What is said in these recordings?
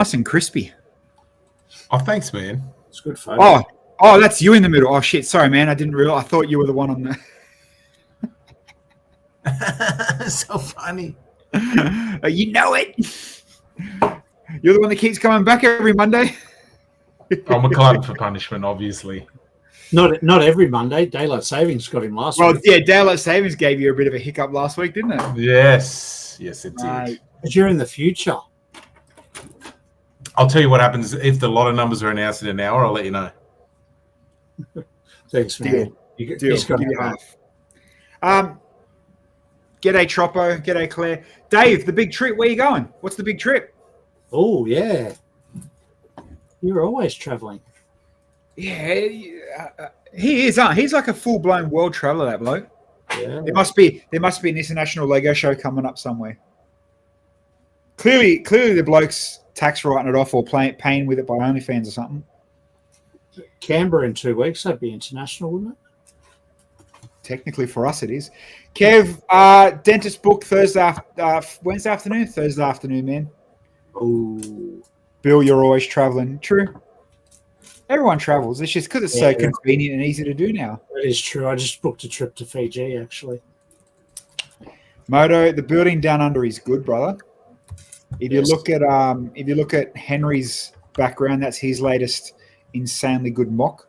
nice and crispy. Oh, thanks, man. It's good photo. Oh, that's you in the middle. Oh shit, sorry, man. I didn't realize. I thought you were the one on the. So funny. You know it. You're the one that keeps coming back every Monday. I'm a glutton for punishment, obviously. Not every Monday. Daylight savings got him last Well, week. yeah, daylight savings gave you a bit of a hiccup last week, didn't it? Yes, it did. But you're in the future. I'll tell you what happens if the lotto numbers are announced in an hour. I'll let you know. Thanks, man. Deal. Give you half. G'day, Troppo. G'day, Claire. Dave, the big trip. Where you going? What's the big trip? Oh, yeah. You're always traveling. Yeah, he is, huh? He's like a full-blown world traveler, that bloke. Yeah. There must be an international Lego show coming up somewhere. Clearly the bloke's tax writing it off or paying with it by OnlyFans or something. Canberra in 2 weeks. That'd be international, wouldn't it? Technically for us it is. Kev, dentist book Wednesday afternoon? Thursday afternoon, man. Oh. Bill, you're always traveling. True. Everyone travels. It's just because it's so convenient and easy to do now. That is true. I just booked a trip to Fiji, actually. Moto, the building down under is good, brother. If you look at Henry's background, that's his latest insanely good mock.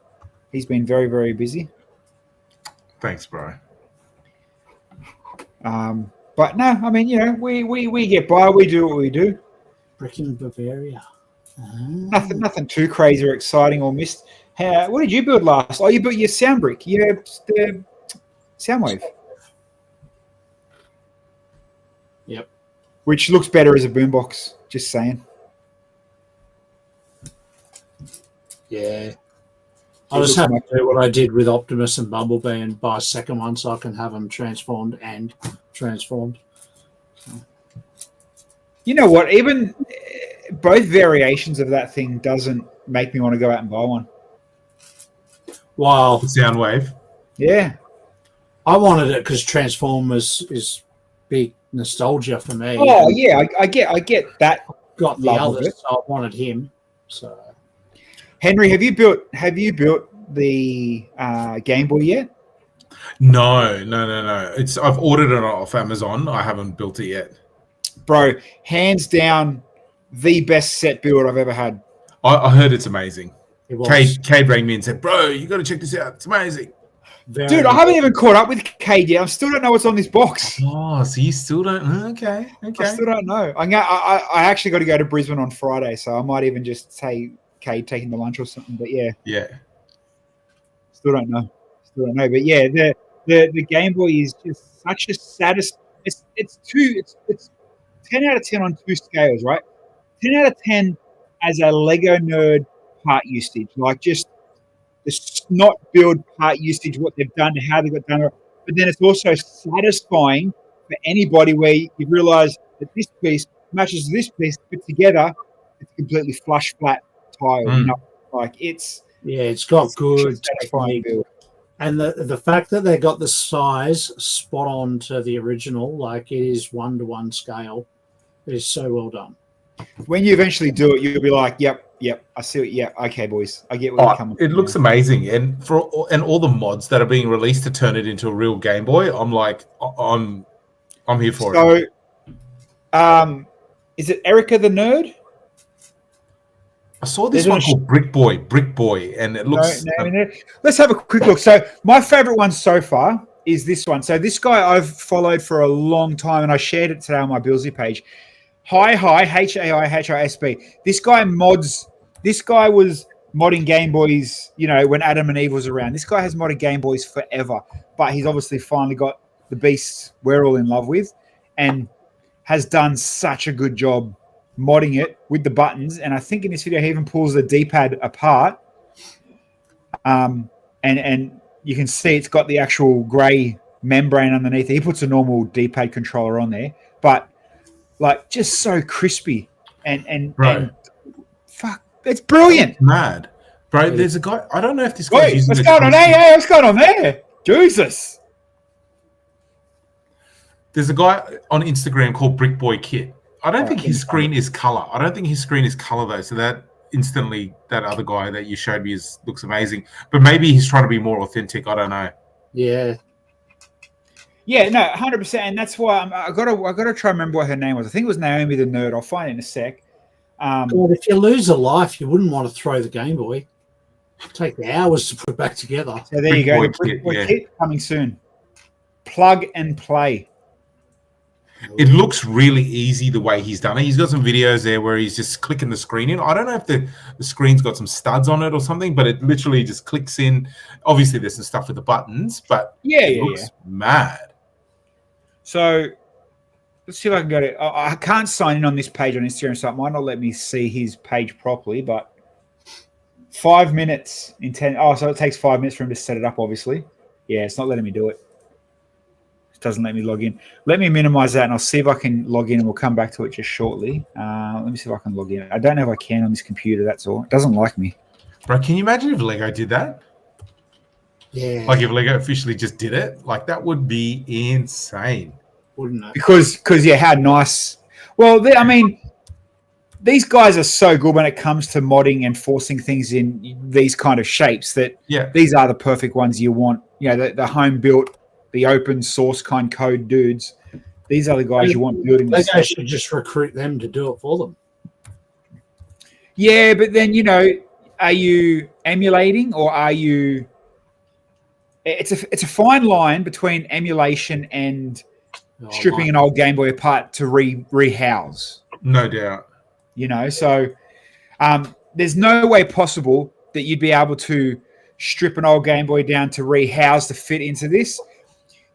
He's been very, very busy. Thanks, bro. But no, I mean, we get by. We do what we do. Bricking Bavaria. Nothing too crazy or exciting or missed. What did you build last? Oh, you built your sound brick. Yeah, the Soundwave. Yep. Which looks better as a boombox. Just saying. Yeah. I just have to do what I did with Optimus and Bumblebee and buy a second one so I can have them transformed and transformed. You know what? Even both variations of that thing doesn't make me want to go out and buy one. Wow. Soundwave. Yeah. I wanted it because Transformers is big nostalgia for me. Oh yeah, I get that. Got the others, so I wanted him. So Henry, have you built the Game Boy yet? No. I've ordered it off Amazon. I haven't built it yet. Bro, hands down, the best set build I've ever had. I heard it's amazing. it was Cade rang me and said, "Bro, you got to check this out. It's amazing." Dude, I haven't even caught up with Cade yet. I still don't know what's on this box. Oh, so you still don't? Okay. I still don't know. I actually got to go to Brisbane on Friday, so I might even just say Cade taking the lunch or something. But yeah. Still don't know. But yeah, the Game Boy is just such a saddest. It's 10 out of 10 on two scales, right? 10 out of 10 as a Lego nerd part usage, like just the snot build part usage, what they've done, how they got done. But then it's also satisfying for anybody where you realize that this piece matches this piece, put together, it's completely flush, flat tile. You know, like it's got good satisfying build. And the fact that they got the size spot on to the original, like it is 1-to-1 scale, it is so well done. When you eventually do it, you'll be like, yep, I see it. Yeah, okay, boys, I get where you're coming from. It looks amazing, and all the mods that are being released to turn it into a real Game Boy, I'm like, I'm here for it. So, is it Erica the Nerd? I saw this one called Brick Boy, and it looks. Let's have a quick look. So my favorite one so far is this one. So this guy I've followed for a long time, and I shared it today on my Bilsy page. Hi, HAIHISB. This guy was modding Game Boys, when Adam and Eve was around. This guy has modded Game Boys forever, but he's obviously finally got the beast we're all in love with, and has done such a good job modding it with the buttons. And I think in this video he even pulls the D-pad apart, and you can see it's got the actual grey membrane underneath. He puts a normal D-pad controller on there, but like just so crispy and fuck, it's brilliant. It's mad, bro. There's a guy. I don't know if this guy's using. What's going on there? Hey, what's going on there? Jesus. There's a guy on Instagram called Brick Boy Kit. I don't All think right, his screen is color. I don't think his screen is color though. So that instantly, that other guy that you showed me looks amazing. But maybe he's trying to be more authentic. I don't know. Yeah. Yeah, no, 100%, and that's why I gotta try and remember what her name was. I think it was Naomi the Nerd. I'll find it in a sec. God, if you lose a life, you wouldn't want to throw the Game Boy. It'd take hours to put back together. So there you go. Boy The Brick kit, Boy yeah. kit coming soon. Plug and play. It looks really easy the way he's done it. He's got some videos there where he's just clicking the screen in. I don't know if the screen's got some studs on it or something, but it literally just clicks in. Obviously, there's some stuff with the buttons, but it looks mad. So let's see if I can go to. I can't sign in on this page on Instagram, so it might not let me see his page properly. But 5 minutes in 10. Oh, so it takes 5 minutes for him to set it up. Obviously, yeah, it's not letting me do it. Doesn't let me log in. Let me minimize that and I'll see if I can log in and we'll come back to it just shortly. Let me see if I can log in. I don't know if I can on this computer, that's all. It doesn't like me. Bro, can you imagine if Lego did that? Yeah. Like if Lego officially just did it? Like that would be insane. Wouldn't it? Because yeah, how nice. Well, I mean, these guys are so good when it comes to modding and forcing things in these kind of shapes that these are the perfect ones you want. You know, the home built, the open source kind code dudes. These are the guys you want building this. They should just recruit them to do it for them. Yeah, but then, you know, are you emulating or are you... It's a fine line between emulation and stripping an old Game Boy apart to rehouse. No doubt. You know, so there's no way possible that you'd be able to strip an old Game Boy down to rehouse to fit into this.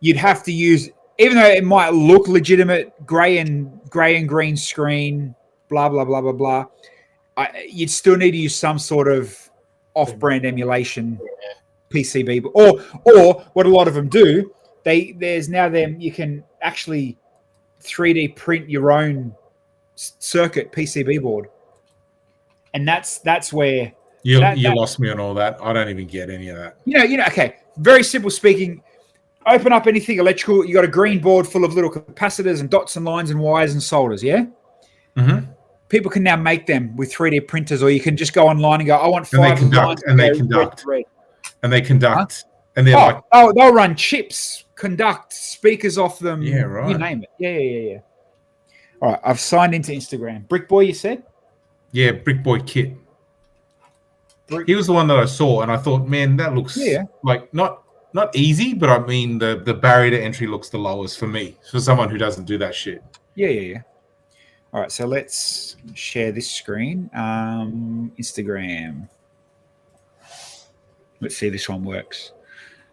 You'd have to use, even though it might look legitimate, gray and green screen, blah blah blah blah blah. You'd still need to use some sort of off-brand emulation PCB, or what a lot of them do. There's now them you can actually 3D print your own circuit PCB board, and that's where you lost me on all that. I don't even get any of that. You know. Okay, very simple speaking. Open up anything electrical. You got a green board full of little capacitors and dots and lines and wires and solders. Yeah. Mm-hmm. People can now make them with 3D printers, or you can just go online and go, "I want 5 lines." And they conduct. And they conduct. Huh? And they're they'll run chips, conduct, speakers off them. Yeah, right. You name it. Yeah. All right, I've signed into Instagram. Brick Boy, you said? Yeah, Brick Boy Kit. He was the one that I saw, and I thought, man, that looks like not easy, but I mean the barrier to entry looks the lowest for me, for someone who doesn't do that shit. Yeah. All right, so let's share this screen. Instagram. Let's see if this one works.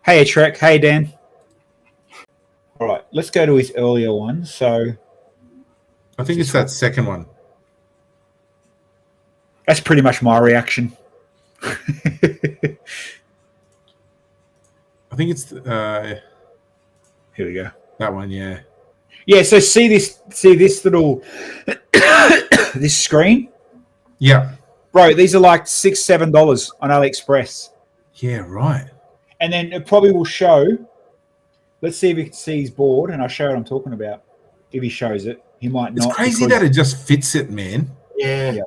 Hey, Trek. Hey, Dan. All right, let's go to his earlier one. So I think it's that second one. That's pretty much my reaction. I think it's here we go. That one, yeah. Yeah, so see this little this screen? Yeah. Bro, these are like $6-7 on AliExpress. Yeah, right. And then it probably will show. Let's see if you can see his board, and I'll show what I'm talking about. If he shows it. He might not. It's crazy that it just fits it, man. Yeah.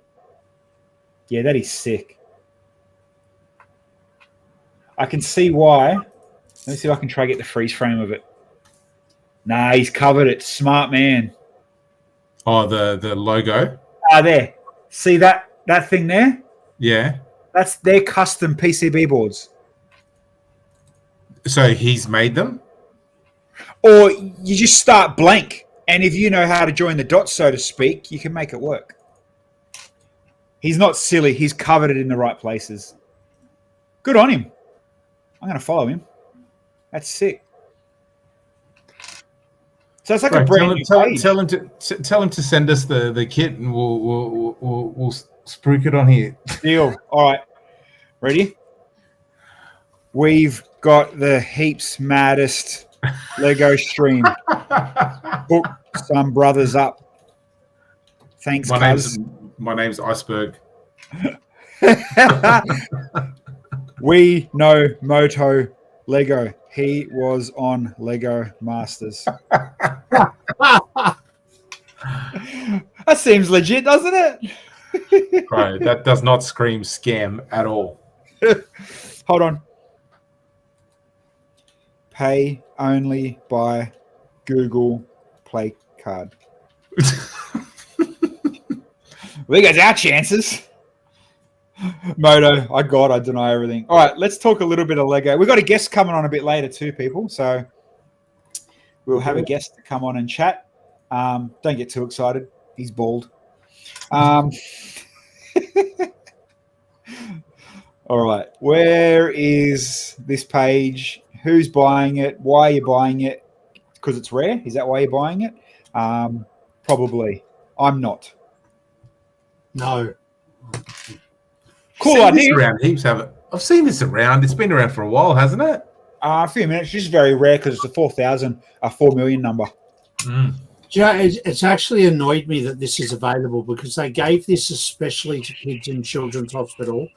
Yeah, that is sick. I can see why. Let me see if I can try to get the freeze frame of it. Nah, he's covered it. Smart man. Oh, the logo? There. See that thing there? Yeah. That's their custom PCB boards. So he's made them? Or you just start blank. And if you know how to join the dots, so to speak, you can make it work. He's not silly. He's covered it in the right places. Good on him. I'm going to follow him. That's sick. So it's like a brand new page. Tell him to send us the kit, and we'll spruik it on here. Deal. All right. Ready? We've got the heaps maddest Lego stream. Hook some brothers up. Thanks, cuz. My name's Iceberg. We know Moto Lego. He was on Lego Masters. That seems legit, doesn't it? Bro, that does not scream scam at all. Hold on. Pay only by Google Play Card. Well, there goes our chances. Moto, I deny everything. All right, let's talk a little bit of Lego. We've got a guest coming on a bit later too, people. So we'll have a guest to come on and chat. Don't get too excited. He's bald. All right, where is this page? Who's buying it? Why are you buying it? Because it's rare? Is that why you're buying it? Probably. I'm not. No. Cool idea. Around heaps have it. I've seen this around. It's been around for a while, hasn't it? A few minutes. Just very rare because it's a 4 million number. Do you know, it's actually annoyed me that this is available because they gave this especially to kids in Children's Hospital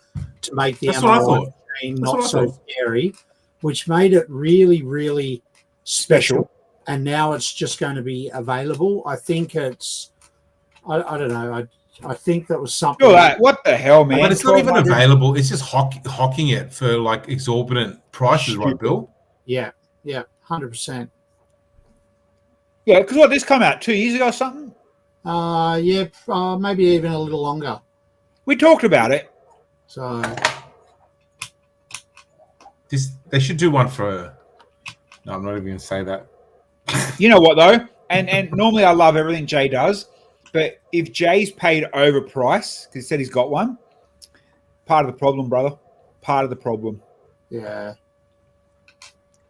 to make the MRI machine not so scary, which made it really, really special. And now it's just going to be available. I think it's, I don't know. I think that was something. Feel that. What the hell, man? But it's not even available. It's just hawking it for like exorbitant prices, right, Bill? Yeah, 100%. Yeah, because what, this come out 2 years ago or something? Maybe even a little longer. We talked about it. So they should do one for. No, I'm not even going to say that. You know what though? And normally I love everything Jay does, but if Jay's paid over price because he said he's got one, part of the problem, brother. Part of the problem. yeah.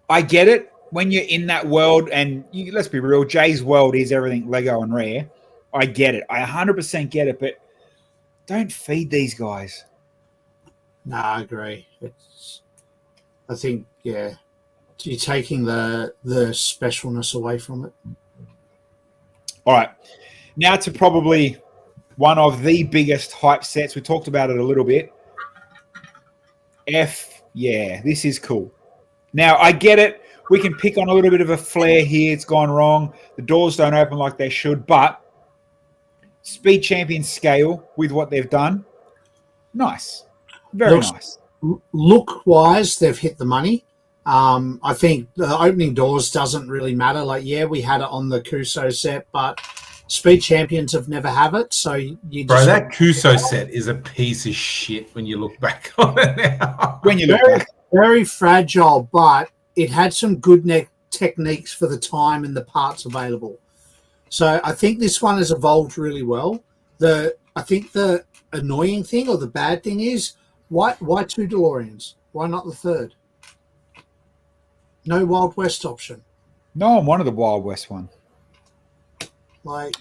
I get it when you're in that world, and let's be real, Jay's world is everything Lego and rare. I get it. I 100% get it, but don't feed these guys. No, I agree. I think, you're taking the specialness away from it. All right. Now to probably one of the biggest hype sets. We talked about it a little bit. This is cool. Now, I get it. We can pick on a little bit of a flare here. It's gone wrong. The doors don't open like they should, but Speed Champion scale with what they've done. Nice. Very nice. Look-wise, they've hit the money. I think the opening doors doesn't really matter. Like, we had it on the Kuso set, but Speed Champions have never have it. So you just... Bro, that Kuso set is a piece of shit when you look back on it now. When you look back. Very fragile, but it had some good techniques for the time and the parts available. So I think this one has evolved really well. I think the annoying thing or the bad thing is why 2 DeLoreans? Why not the third? No Wild West option. No, I'm one of the Wild West one. Like,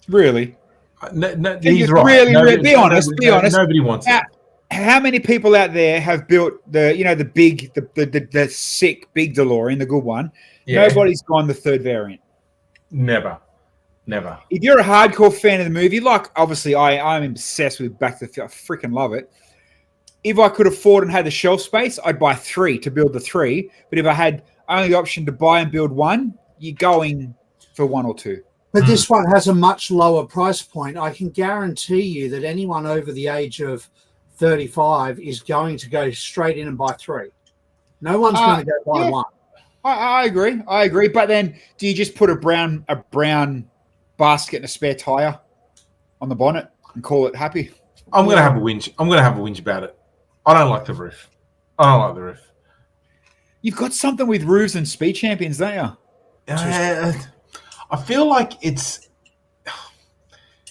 really? No, he's right. Really, be honest. Nobody wants it. How many people out there have built the big, the sick big DeLorean, the good one? Yeah. Nobody's gone the third variant. Never. If you're a hardcore fan of the movie, like obviously I'm obsessed with Back to the Future, I freaking love it. If I could afford and had the shelf space, I'd buy 3 to build the 3. But if I had only the option to buy and build 1, you're going for 1 or 2. But this one has a much lower price point. I can guarantee you that anyone over the age of 35 is going to go straight in and buy 3. No one's going to go buy 1. I agree. But then do you just put a brown basket and a spare tire on the bonnet and call it happy? I'm going to have a whinge about it. I don't like the roof. You've got something with roofs and Speed Champions, don't you? I feel like it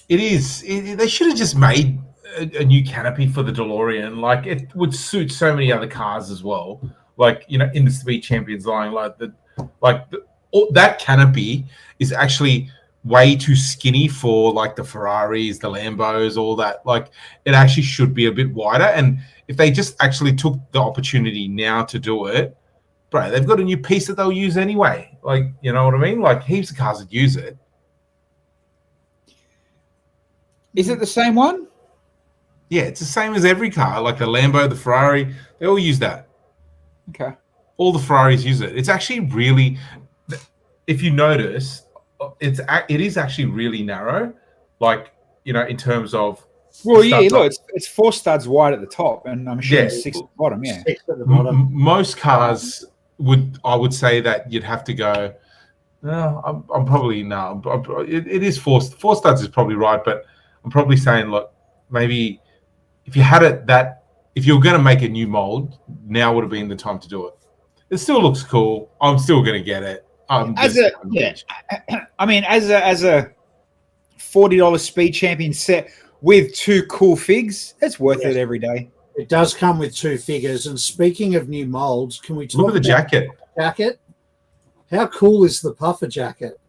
is. They should have just made a new canopy for the DeLorean. Like, it would suit so many other cars as well. Like, in the Speed Champions line, that canopy is actually way too skinny for like the Ferraris, the Lambos, all that. Like, it actually should be a bit wider. And if they just actually took the opportunity now to do it, bro, they've got a new piece that they'll use anyway. Like, you know what I mean? Like, heaps of cars that use it. Is it the same one? Yeah, it's the same as every car. Like the Lambo, the Ferrari, they all use that. Okay. All the Ferraris use it. It's actually really, if you notice, it is actually really narrow. like in terms of. Well, yeah, look, it's 4 studs wide at the top, and I'm assuming 6 at the bottom. Yeah, 6 at the bottom. Most cars I would say that you'd have to go. No, I'm probably no. It is 4 studs is probably right, but I'm probably saying, look, maybe if you had it if you were going to make a new mold, now would have been the time to do it. It still looks cool. I'm still going to get it. I mean, as a $40 Speed Champion set with 2 cool figs, it's worth it every day. It does come with 2 figures. And speaking of new molds, can we talk Look at the jacket? How cool is the puffer jacket?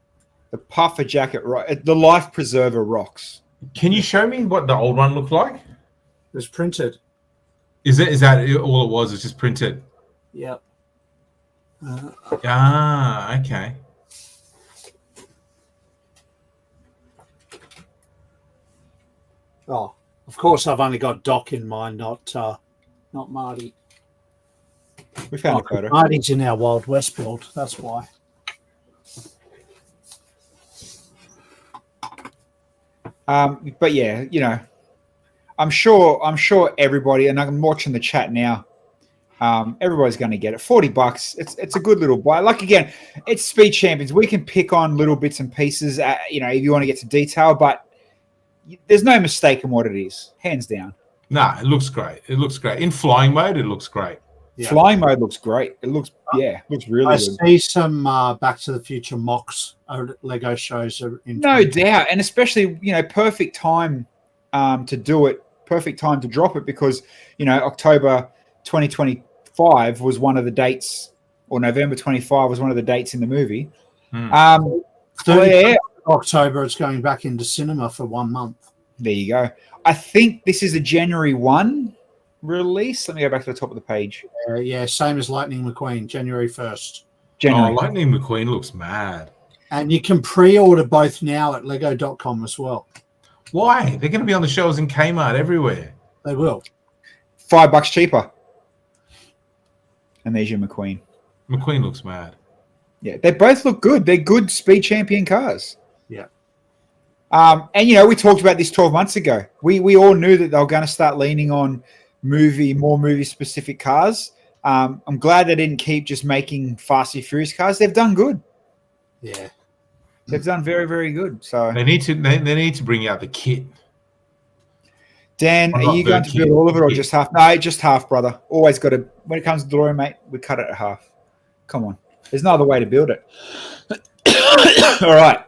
The puffer jacket, right? The life preserver rocks. Can you show me what the old one looked like? It was printed. Is that all it was? It's just printed. Yep. Okay. Oh, of course, I've only got Doc in mind, not Marty. We found a photo. Marty's in our Wild West build. That's why. But yeah, I'm sure everybody, and I'm watching the chat now. Everybody's going to get it. $40. It's a good little buy. Like, again, it's Speed Champions. We can pick on little bits and pieces, if you want to get to detail, but there's no mistake in what it is, hands down. Nah, it looks great. In flying mode, it looks great. Yeah. Flying mode looks great. It looks really good. I see some Back to the Future mocks Lego shows. No doubt, and especially perfect time to do it. Perfect time to drop it because October 2025 was one of the dates, or November 25 was one of the dates in the movie. 30th October, it's going back into cinema for 1 month. There you go. I think this is a January 1 release. Let me go back to the top of the page. Same as Lightning McQueen, January 1st. Lightning McQueen looks mad. And you can pre-order both now at lego.com as well. Why? They're going to be on the shelves in Kmart everywhere. They will. $5 cheaper. And there's your McQueen. McQueen looks mad. Yeah, they both look good. They're good Speed Champion cars. Yeah. And we talked about this 12 months ago. We all knew that they were going to start leaning on more movie specific cars. I'm glad they didn't keep just making Fast and Furious cars. They've done good. Yeah. They've done very, very good. So they need to bring out the kit. Dan, are you going to build all of it or just half? No, just half, brother. Always got to. When it comes to DeLorean, mate, we cut it at half. Come on. There's no other way to build it. All right.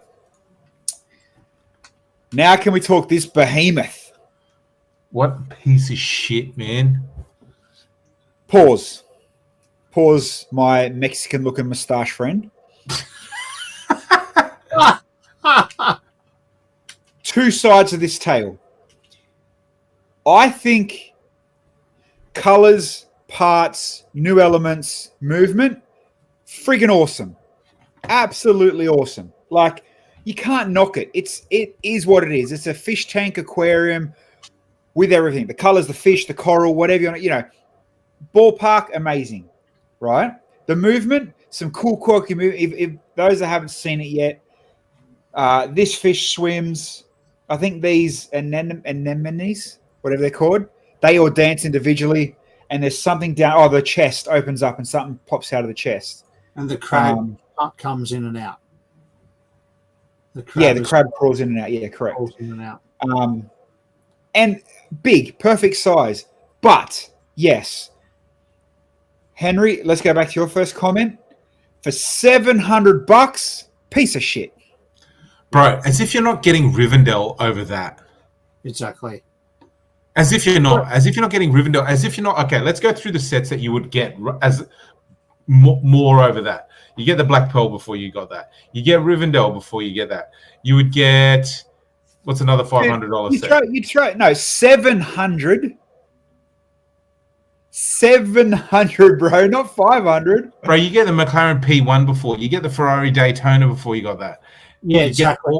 Now can we talk this behemoth? What piece of shit, man. Pause, my Mexican-looking mustache friend. 2 sides of this tale. I think colors, parts, new elements, movement, friggin' awesome. Absolutely awesome. Like, you can't knock it. It is what it is. It's a fish tank aquarium with everything. The colors, the fish, the coral, whatever you want. Ballpark, amazing, right? The movement, some cool, quirky movement. If those that haven't seen it yet, this fish swims. I think these anemones, whatever they're called, they all dance individually, and there's something down. Oh, the chest opens up and something pops out of the chest. And the crab comes in and out. The crab crawls in and out. Yeah, correct. Crawls in and out. And big, perfect size. But yes, Henry, let's go back to your first comment. For $700, piece of shit. Bro, as if you're not getting Rivendell over that. Exactly. As if you're not getting Rivendell. As if you're not. Okay, let's go through the sets that you would get as more over that. You get the Black Pearl before you got that. You get Rivendell before you get that. You would get, what's another $500 set? You try. No, 700. 700, bro, not 500. Bro, you get the McLaren P1 before. You get the Ferrari Daytona before you got that. Yeah, exactly.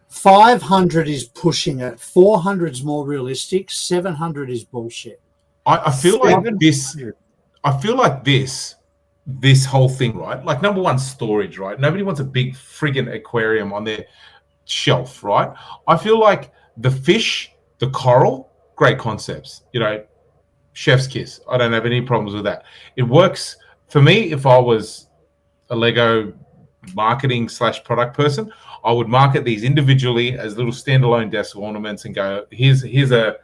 500 is pushing it. 400 is more realistic. 700 is bullshit. I feel like this. I feel like this whole thing, right? Like, number one, storage, right? Nobody wants a big friggin' aquarium on their shelf, right? I feel like the fish, the coral, great concepts. Chef's kiss. I don't have any problems with that. It works for me. If I was a Lego marketing / product person, I would market these individually as little standalone desk ornaments and go, here's a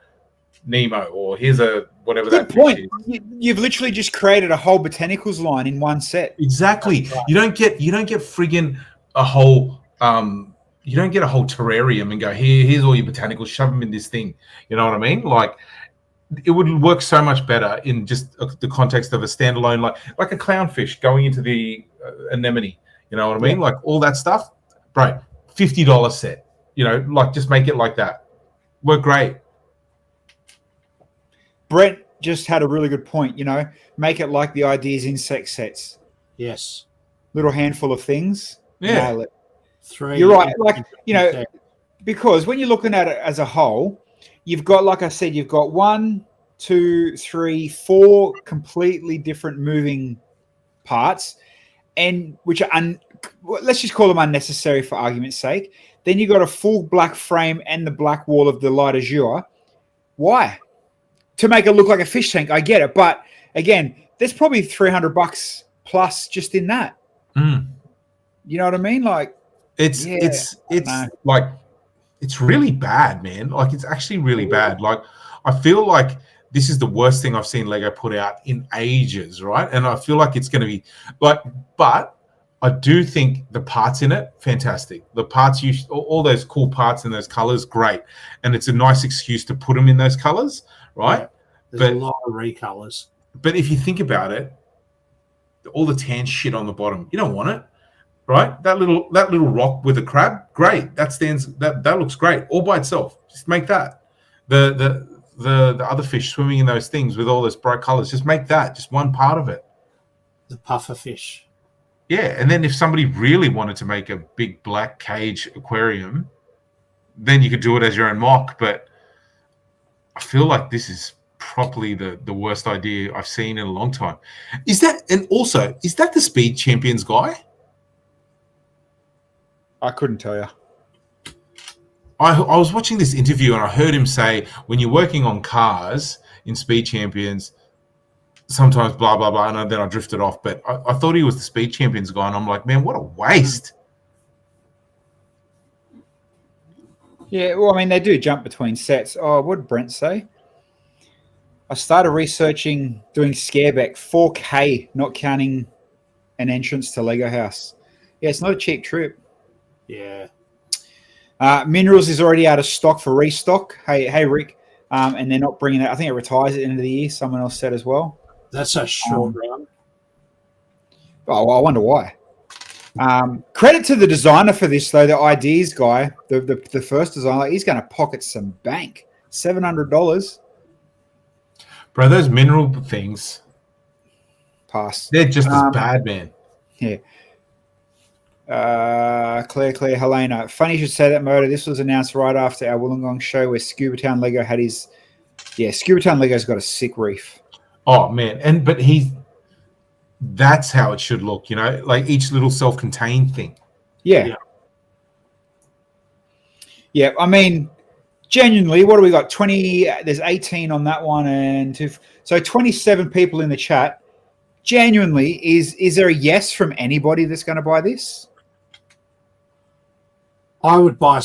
Nemo, or here's a whatever Good that point. fish is. You've literally just created a whole botanicals line in one set. Exactly. You don't get friggin' a whole you don't get a whole terrarium and go, here's all your botanicals, shove them in this thing. You know what I mean? Like, it would work so much better in just the context of a standalone, like a clownfish going into the anemone. You know what I mean? Like all that stuff, bro. $50 set. Just make it like that. Work great. Brent just had a really good point. Make it like the Ideas insect sets. Yes. Little handful of things. Yeah. Nail it. 3. You're right. Because when you're looking at it as a whole, you've got, like I said, you've got 1, 2, 3, 4 completely different moving parts, and which are let's just call them unnecessary for argument's sake. Then you've got a full black frame and the black wall of the light azure. Why? To make it look like a fish tank. I get it, but again, there's probably $300 plus just in that. You know what I mean? Like, it's like, it's really bad, man. Like, it's actually really bad. Like, I feel like this is the worst thing I've seen Lego put out in ages, right? And I feel like it's going to be like, but I do think the parts in it, fantastic. The parts, all those cool parts in those colors, great. And it's a nice excuse to put them in those colors, right? Yeah, there's a lot of recolors. But if you think about it, all the tan shit on the bottom, you don't want it, right? That little rock with a crab, great. That looks great all by itself. Just make that. The other fish swimming in those things with all those bright colors, just make that just one part of it. The puffer fish. Yeah, and then if somebody really wanted to make a big black cage aquarium, then you could do it as your own mock. But I feel like this is probably the worst idea I've seen in a long time. Is that the Speed Champions guy? I couldn't tell you. I was watching this interview and I heard him say, when you're working on cars in Speed Champions, sometimes blah, blah, blah, and then I drifted off. But I thought he was the Speed Champions guy, and I'm like, man, what a waste. Yeah, well, I mean, they do jump between sets. Oh, what did Brent say? I started researching doing Scareback 4K, not counting an entrance to Lego House. Yeah, it's not a cheap trip. Yeah. Minerals is already out of stock for restock. Hey, Rick. And they're not bringing it. I think it retires at the end of the year. Someone else said as well. That's a short run. Oh, well, I wonder why. Credit to the designer for this, though. The Ideas guy, the first designer, he's going to pocket some bank. $700. Bro, those mineral things. Pass. They're just as bad, man. Yeah. Claire, Helena. Funny you should say that, Motor. This was announced right after our Wollongong show where Scuba Town Lego had his. Yeah, Scuba Town Lego's got a sick reef. Oh man, but that's how it should look, like each little self-contained thing. Yeah. I mean, genuinely, what do we got? 20. There's 18 on that one, and so 27 people in the chat. Genuinely, is there a yes from anybody that's going to buy this? I would buy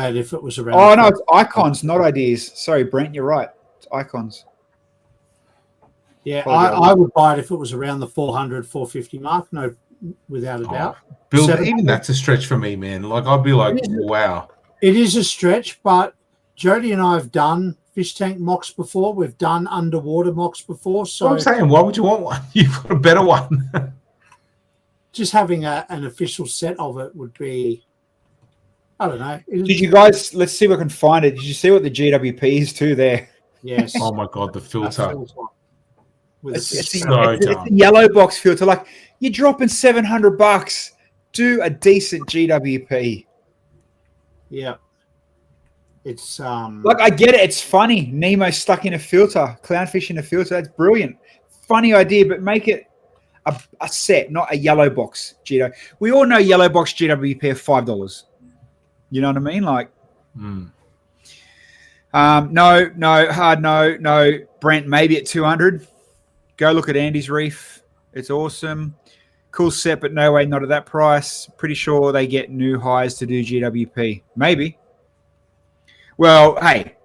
it if it was around. Oh no, it's Icons, not Ideas. Sorry, Brent, you're right. It's Icons. Yeah, I would buy it if it was around the 400, 450 mark. No, without a doubt. Bill, even that's a stretch for me, man. Like, I'd be like, wow. It is a stretch, but Jody and I have done fish tank mocks before. We've done underwater mocks before. So I'm saying, why would you want one? You've got a better one. Just having an official set of it would be, I don't know. Did you guys, let's see if I can find it. Did you see what the GWP is too there? Yes. Oh my God, the filter. It's a yellow box filter. Like, you're dropping $700. Do a decent GWP. Yeah. It's like, I get it. It's funny. Nemo stuck in a filter, clownfish in a filter. That's brilliant. Funny idea, but make it a set, not a yellow box GW. We all know yellow box GWP are $5. You know what I mean? Like, Mm. no, hard no. Brent, maybe at 200. Go look at Andy's Reef. It's awesome. Cool set, but no way, not at that price. Pretty sure they get new highs to do GWP. Maybe. Well, hey,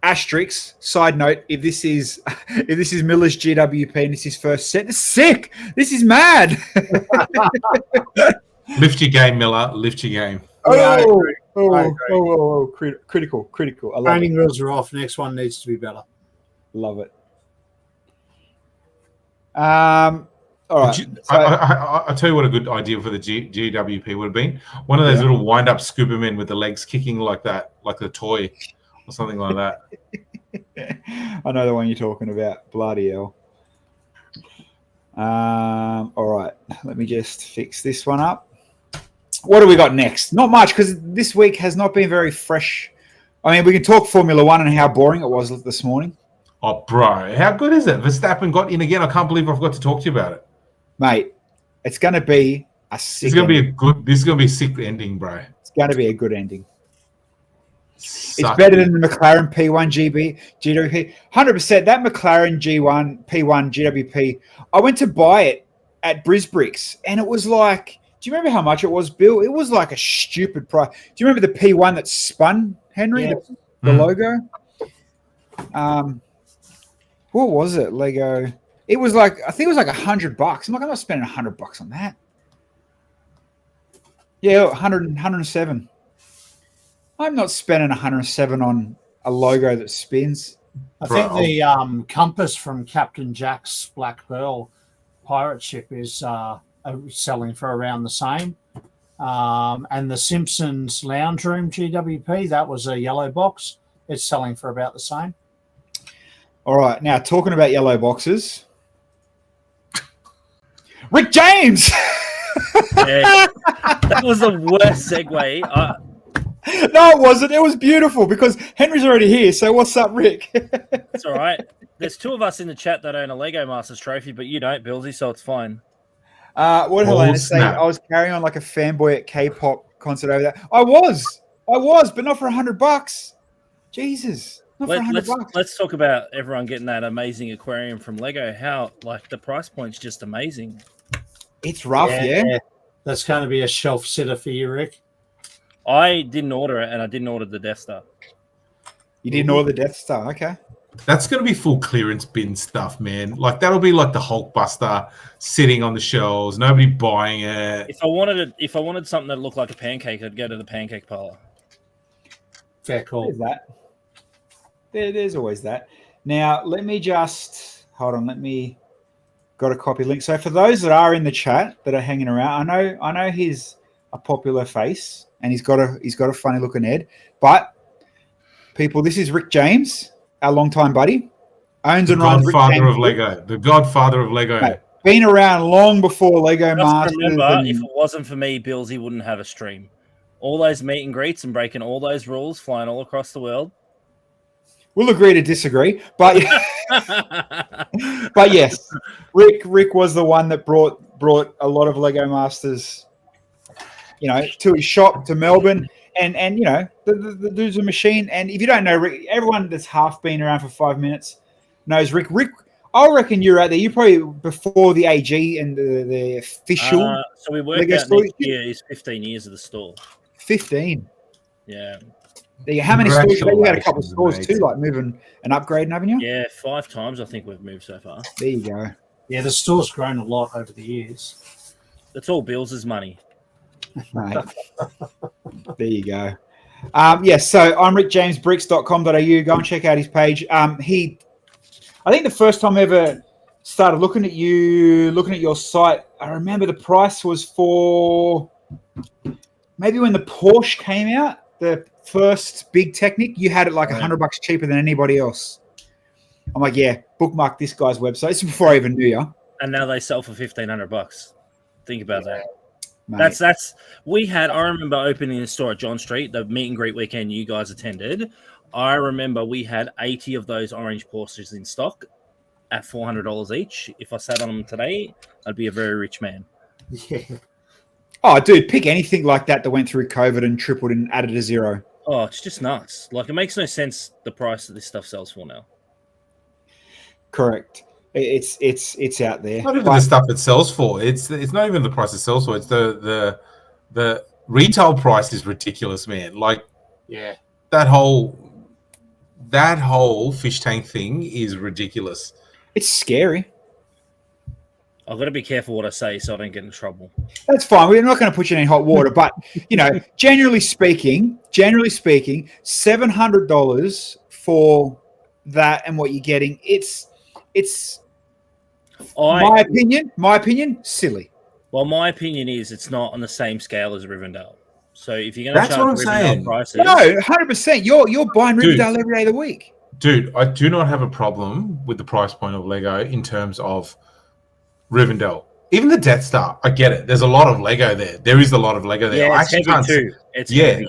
asterisk. Side note: if this is Miller's GWP and this is his first set, it's sick. This is mad. Lift your game, Miller. Lift your game. Critical. I love Training it. wheels are off. Next one needs to be better. Love it. All right. I'll tell you what a good idea for the GWP would have been. One of those little wind-up scooper men with the legs kicking like that, like a toy or something like that. I know the one you're talking about. Bloody hell. All right. Let me just fix this one up. What do we got next? Not much, because this week has not been very fresh. I mean, we can talk Formula One and how boring it was this morning. Oh, bro, how good is it? Verstappen got in again. I can't believe I forgot to talk to you about it. Mate, it's going to be a sick This is going to be a sick ending, bro. It's going to be a good ending. It's better than the McLaren P1 GWP. 100%. That McLaren G1 P1 GWP, I went to buy it at Brisbricks, and it was like, do you remember how much it was, Bill? It was like a stupid price. Do you remember the P1 that spun, Henry? Yeah. The logo? What was it, Lego? It was like, I think it was like $100. I'm like, I'm not spending $100 on that. Yeah, 107. I'm not spending 107 on a logo that spins. I think the compass from Captain Jack's Black Pearl pirate ship is selling for around the same. And the Simpsons Lounge Room GWP, that was a yellow box. It's selling for about the same. All right. Now, talking about yellow boxes. Rick James! Yeah, that was the worst segue. No, it wasn't. It was beautiful because Henry's already here. So what's up, Rick? It's all right. There's two of us in the chat that own a Lego Masters trophy, but you don't, Bilsy, so it's fine. What did Helena say? I was carrying on like a fanboy at K-pop concert over there. I was, but not for $100. Jesus. Not for $100. Let's talk about everyone getting that amazing aquarium from Lego. How, like, the price point's just amazing. It's rough, yeah. That's going to be a shelf sitter for you, Rick. I didn't order it, and I didn't order the Death Star. You didn't order the Death Star, okay. That's going to be full clearance bin stuff, man. Like, that'll be like the Hulkbuster sitting on the shelves, nobody buying it. If I wanted something that looked like a pancake, I'd go to the pancake parlor. Fair call. There's that. There's always that. Now, let me just hold on. Got a copy link. So for those that are in the chat that are hanging around, I know he's a popular face and he's got a funny looking head. But people, this is Rick James, our longtime buddy. Owns and runs Godfather of Lego. The Godfather of Lego. Mate, been around long before Lego Masters. Remember, if it wasn't for me, Bilsy wouldn't have a stream. All those meet and greets and breaking all those rules, flying all across the world. We'll agree to disagree, but but yes, Rick was the one that brought a lot of Lego Masters, to his shop to Melbourne, and the dude's a machine. And if you don't know Rick, everyone that's half been around for 5 minutes knows Rick. Rick, I reckon you're out there. You probably before the AG and the official. So we worked Lego out store. next year is 15 years of the store. 15. Yeah. How many stores? You had a couple of stores too, like moving and upgrading, haven't you? Yeah, 5 times I think we've moved so far. There you go. Yeah, the store's grown a lot over the years. That's all Bills' money. Mate. There you go. Yes, so I'm rickjamesbricks.com.au. Go and check out his page. I think the first time I ever started looking at your site, I remember the price was for maybe when the Porsche came out, the first big Technic, you had it like $100 cheaper than anybody else. I'm like, yeah, bookmark this guy's website. This is before I even knew you. And now they sell for $1,500. Think about that. Mate. I remember opening a store at John Street, the meet and greet weekend you guys attended. I remember we had 80 of those orange Porsches in stock at $400 each. If I sat on them today, I'd be a very rich man. Yeah. Oh, dude, pick anything like that went through COVID and tripled and added a zero. Oh, it's just nuts. Like, it makes no sense the price that this stuff sells for now. Correct. It's out there. It's not even the stuff it sells for. It's not even the price it sells for. It's the retail price is ridiculous, man. Like, Yeah. that whole fish tank thing is ridiculous. It's scary. Oh, I've got to be careful what I say so I don't get in trouble. That's fine. We're not going to put you in any hot water, but generally speaking, $700 for that and what you're getting, it's my opinion, silly. Well, my opinion is it's not on the same scale as Rivendell. So if you're going to That's what I'm charge Rivendell saying. prices, No, 100%. You're buying Rivendell every day of the week. Dude, I do not have a problem with the price point of Lego in terms of Rivendell. Even the Death Star, I get it. There's a lot of Lego there. There is a lot of Lego there. Yeah, I it's actually heavy can't. too. It's heavy.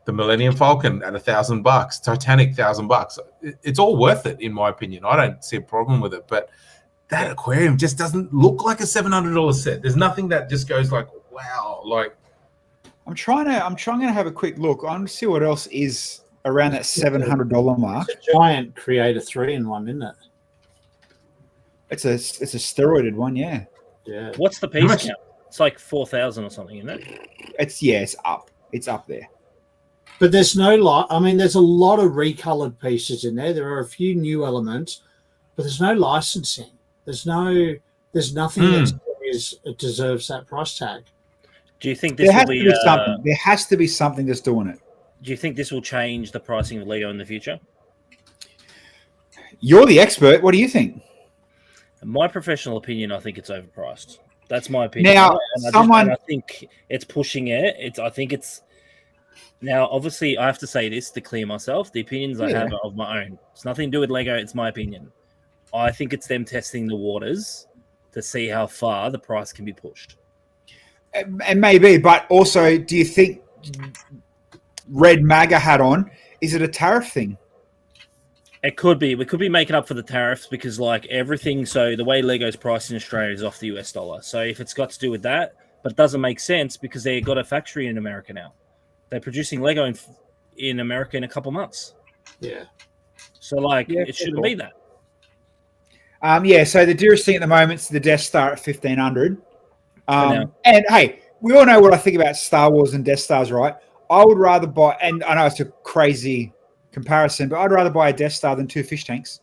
The Millennium Falcon at $1,000, Titanic $1,000. It's all worth it in my opinion. I don't see a problem with it, but that aquarium just doesn't look like a $700 set. There's nothing that just goes like, wow. Like, I'm trying to have a quick look. I want to see what else is around that $700 mark. It's a giant Creator 3-in-1, isn't it? It's a steroided one, yeah. Yeah. What's the piece count? It's like 4,000 or something, isn't it? It's up. It's up there. But there's no lot. I mean, there's a lot of recolored pieces in there. There are a few new elements, but there's no licensing. There's nothing that deserves that price tag. Do you think this will be something? There has to be something that's doing it. Do you think this will change the pricing of Lego in the future? You're the expert. What do you think? In my professional opinion, I think it's overpriced. That's my opinion. Now, I think it's pushing it. Now, obviously, I have to say this to clear myself. The opinions I have are of my own. It's nothing to do with Lego. It's my opinion. I think it's them testing the waters to see how far the price can be pushed. And maybe, but also, do you think Red MAGA hat on? Is it a tariff thing? It could be. We could be making up for the tariffs because, like, everything. So the way Lego's priced in Australia is off the US dollar. So if it's got to do with that, but it doesn't make sense because they got a factory in America now. They're producing Lego in America in a couple months. Yeah. So it shouldn't be that. So the dearest thing at the moment is the Death Star at $1,500. And hey, we all know what I think about Star Wars and Death Stars, right? I would rather buy, and I know it's a crazy comparison, but I'd rather buy a Death Star than 2 fish tanks.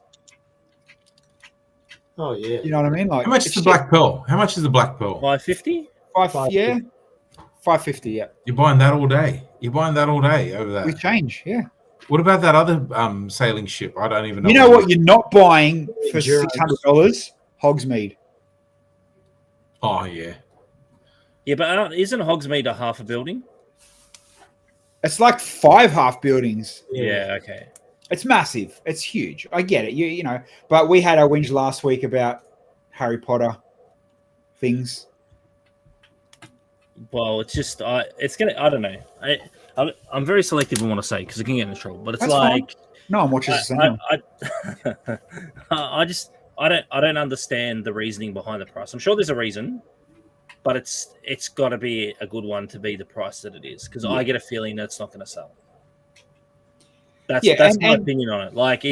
Oh yeah. You know what I mean? Like, how much is the Black Pearl? How much is the Black Pearl? $550? Yeah. $550, yeah. You're buying that all day. Over that. We change, yeah. What about that other sailing ship? I don't even know. You know what you're not buying for $600? Hogsmeade. Oh, yeah. Yeah, but isn't Hogsmeade a half a building? It's like 5 half buildings. Yeah, okay. It's massive. It's huge. I get it. You know, but we had our whinge last week about Harry Potter things. Well, it's just I don't know. I'm very selective in what I say because I can get in trouble. But it's That's like fine. No one watches this anymore. I don't understand the reasoning behind the price. I'm sure there's a reason, but it's got to be a good one to be the price that it is because I get a feeling that it's not going to sell. That's my opinion on it. Like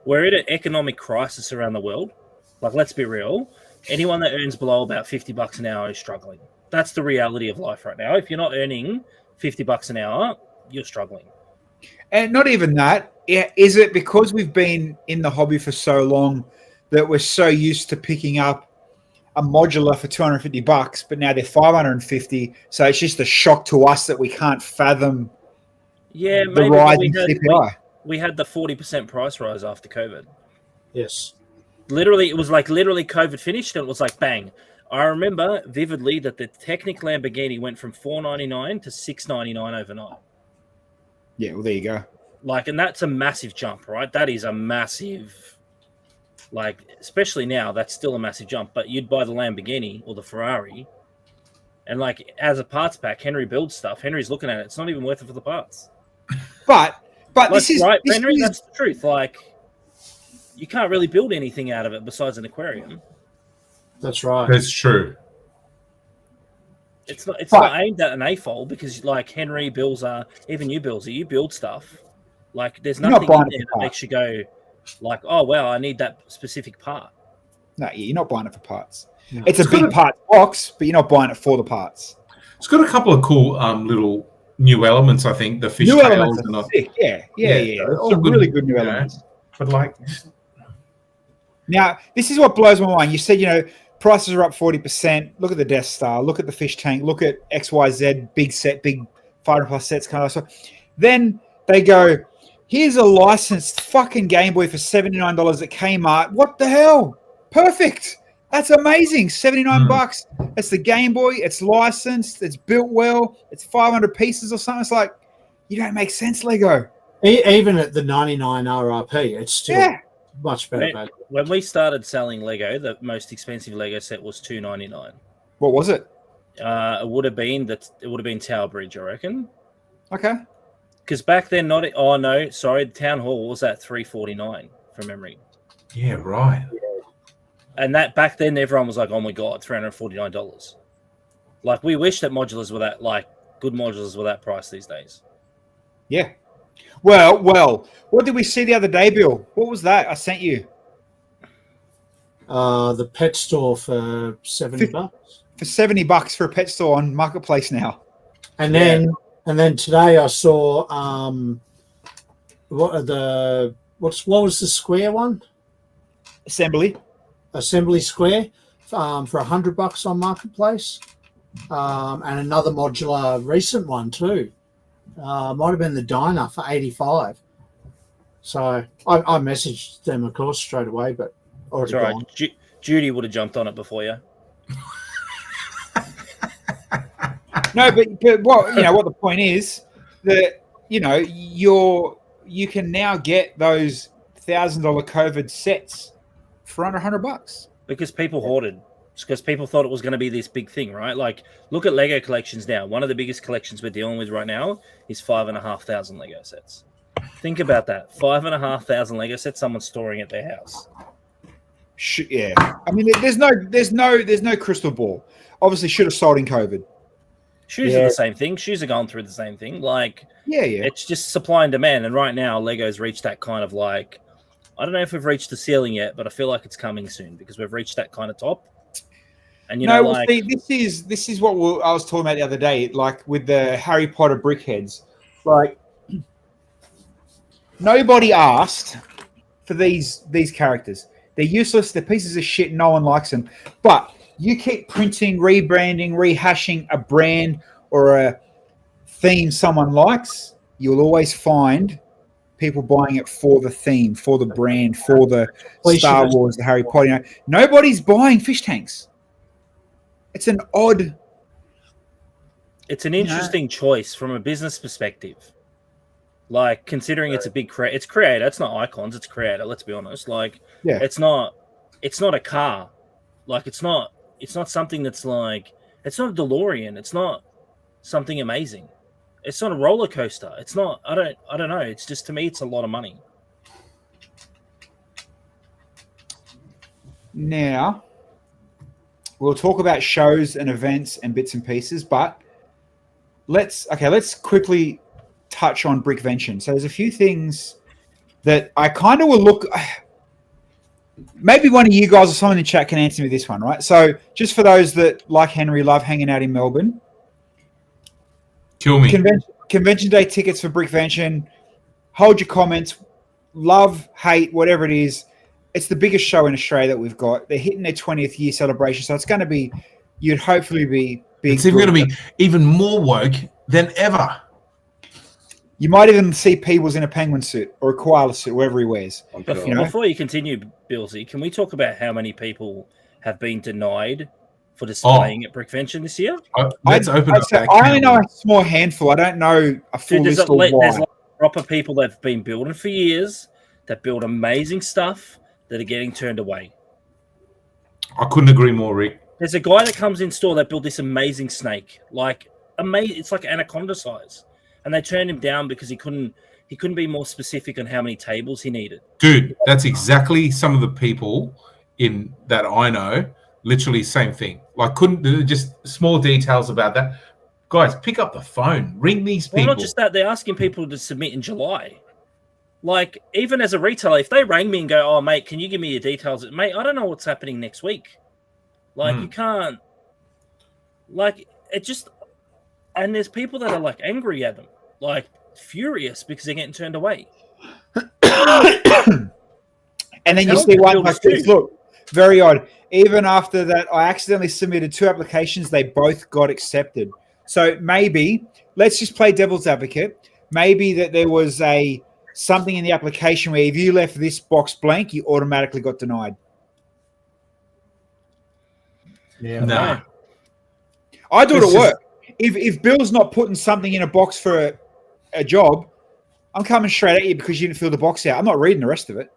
we're at an economic crisis around the world. Like, let's be real. Anyone that earns below about $50 an hour is struggling. That's the reality of life right now. If you're not earning $50 an hour, you're struggling. And not even that. Is it because we've been in the hobby for so long that we're so used to picking up a modular for $250, but now they're $550? So it's just a shock to us that we can't fathom the rise in CPI. We had the 40% price rise after COVID. Yes. Literally, it was like COVID finished and it was like bang. I remember vividly that the Technic Lamborghini went from $499 to $699 overnight. Yeah, well, there you go. Like, and that's a massive jump, right? That is a massive, like, especially now, that's still a massive jump. But you'd buy the Lamborghini or the Ferrari, and like as a parts pack, Henry builds stuff. Henry's looking at it; it's not even worth it for the parts. But this is right, Henry. That's the truth. Like, you can't really build anything out of it besides an aquarium. That's right. That's true. It's not aimed at an AFOL because like Henry, Bilser, even you, Bilsy, you build stuff. Like there's nothing in there that makes you go like, oh wow, I need that specific part. No, you're not buying it for parts. No. It's a big part box, but you're not buying it for the parts. It's got a couple of cool little new elements. I think the fish new tails elements are sick. Yeah. All really good new elements. But like, now this is what blows my mind. You said prices are up 40%. Look at the Death Star. Look at the fish tank. Look at XYZ big 500+ sets kind of stuff. Then they go, here's a licensed fucking Game Boy for $79 at Kmart. What the hell? Perfect. That's amazing. $79. It's the Game Boy. It's licensed. It's built well. It's 500 pieces or something. It's like, you don't make sense, Lego. Even at the 99 RRP, it's still much better. When we started selling Lego, the most expensive Lego set was $299. What was it? It would have been Tower Bridge, I reckon. Okay. Because back then, the Town Hall was at $349 from memory. Yeah, right. And that back then, everyone was like, "Oh my god, $349." Like, we wish that modulars were that, like, good modulars were that price these days. Yeah. Well. What did we see the other day, Bill? What was that I sent you? The pet store for $70. For $70 for a pet store on Marketplace now. And then today I saw what was the square one? Assembly Square for $100 on Marketplace, and another modular recent one too. Might have been the Diner for $85. So I messaged them, of course, straight away, but already gone. Judy would have jumped on it before you. No, but what what the point is that you can now get those $1,000 COVID sets for under $100 because people hoarded. Because people thought it was going to be this big thing, right? Like, look at Lego collections now. One of the biggest collections we're dealing with right now is 5,500 Lego sets. Think about that. 5,500 Lego sets someone's storing at their house. Yeah. I mean, there's no crystal ball. Obviously, should have sold in COVID. Shoes are the same thing. Shoes are going through the same thing. Like, it's just supply and demand. And right now, Lego's reached that kind of like, I don't know if we've reached the ceiling yet, but I feel like it's coming soon because we've reached that kind of top. And see, this is what I was talking about the other day, like with the Harry Potter brickheads. Like, nobody asked for these characters. They're useless. They're pieces of shit. No one likes them. But you keep printing, rebranding, rehashing a brand or a theme someone likes, you'll always find people buying it for the theme, for the brand, for the Star Wars, the Harry Potter. Nobody's buying fish tanks. It's an odd. It's an interesting choice from a business perspective. Like, considering it's a big it's creator. It's not icons. It's creator. Let's be honest. Like, it's not a car. Like, it's not something that's like, it's not a DeLorean. It's not something amazing. It's not a roller coaster. It's not. I don't know. It's just, to me, it's a lot of money. Now, we'll talk about shows and events and bits and pieces, but let's quickly touch on Brickvention. So there's a few things that I kind of will look. Maybe one of you guys or someone in the chat can answer me this one, right? So just for those that, like Henry, love hanging out in Melbourne, kill me. Convention day tickets for Brickvention. Hold your comments. Love, hate, whatever it is. It's the biggest show in Australia that we've got. They're hitting their 20th year celebration, so it's going to be. You'd hopefully be big. It's even going to be even more woke than ever. You might even see Peebles in a penguin suit or a koala suit, whatever he wears. Before you continue, Bilsy, can we talk about how many people have been denied for displaying at Brickvention this year? Let's open up that I only know a small handful. I don't know a full list of why. There's like proper people that have been building for years, that build amazing stuff, that are getting turned away. I couldn't agree more, Rick. There's a guy that comes in store that built this amazing snake, like amazing. It's like anaconda size, and they turned him down because he couldn't be more specific on how many tables he needed. Dude, that's exactly some of the people in that I know Literally same thing. Like couldn't just small details about that. Guys, pick up the phone, ring these people. Well, not just that, they're asking people to submit in July. Like, even as a retailer, if they rang me and go, "Oh, mate, can you give me your details?" Mate, I don't know what's happening next week. Like, you can't. Like, it just. And there's people that are like angry at them, like furious because they're getting turned away. And then you see one like this. Look, very odd. Even after that, I accidentally submitted 2 applications. They both got accepted. So maybe, let's just play devil's advocate. Maybe that there was something in the application where if you left this box blank, you automatically got denied. Yeah, no. I do it at work. If Bill's not putting something in a box for a job, I'm coming straight at you because you didn't fill the box out. I'm not reading the rest of it.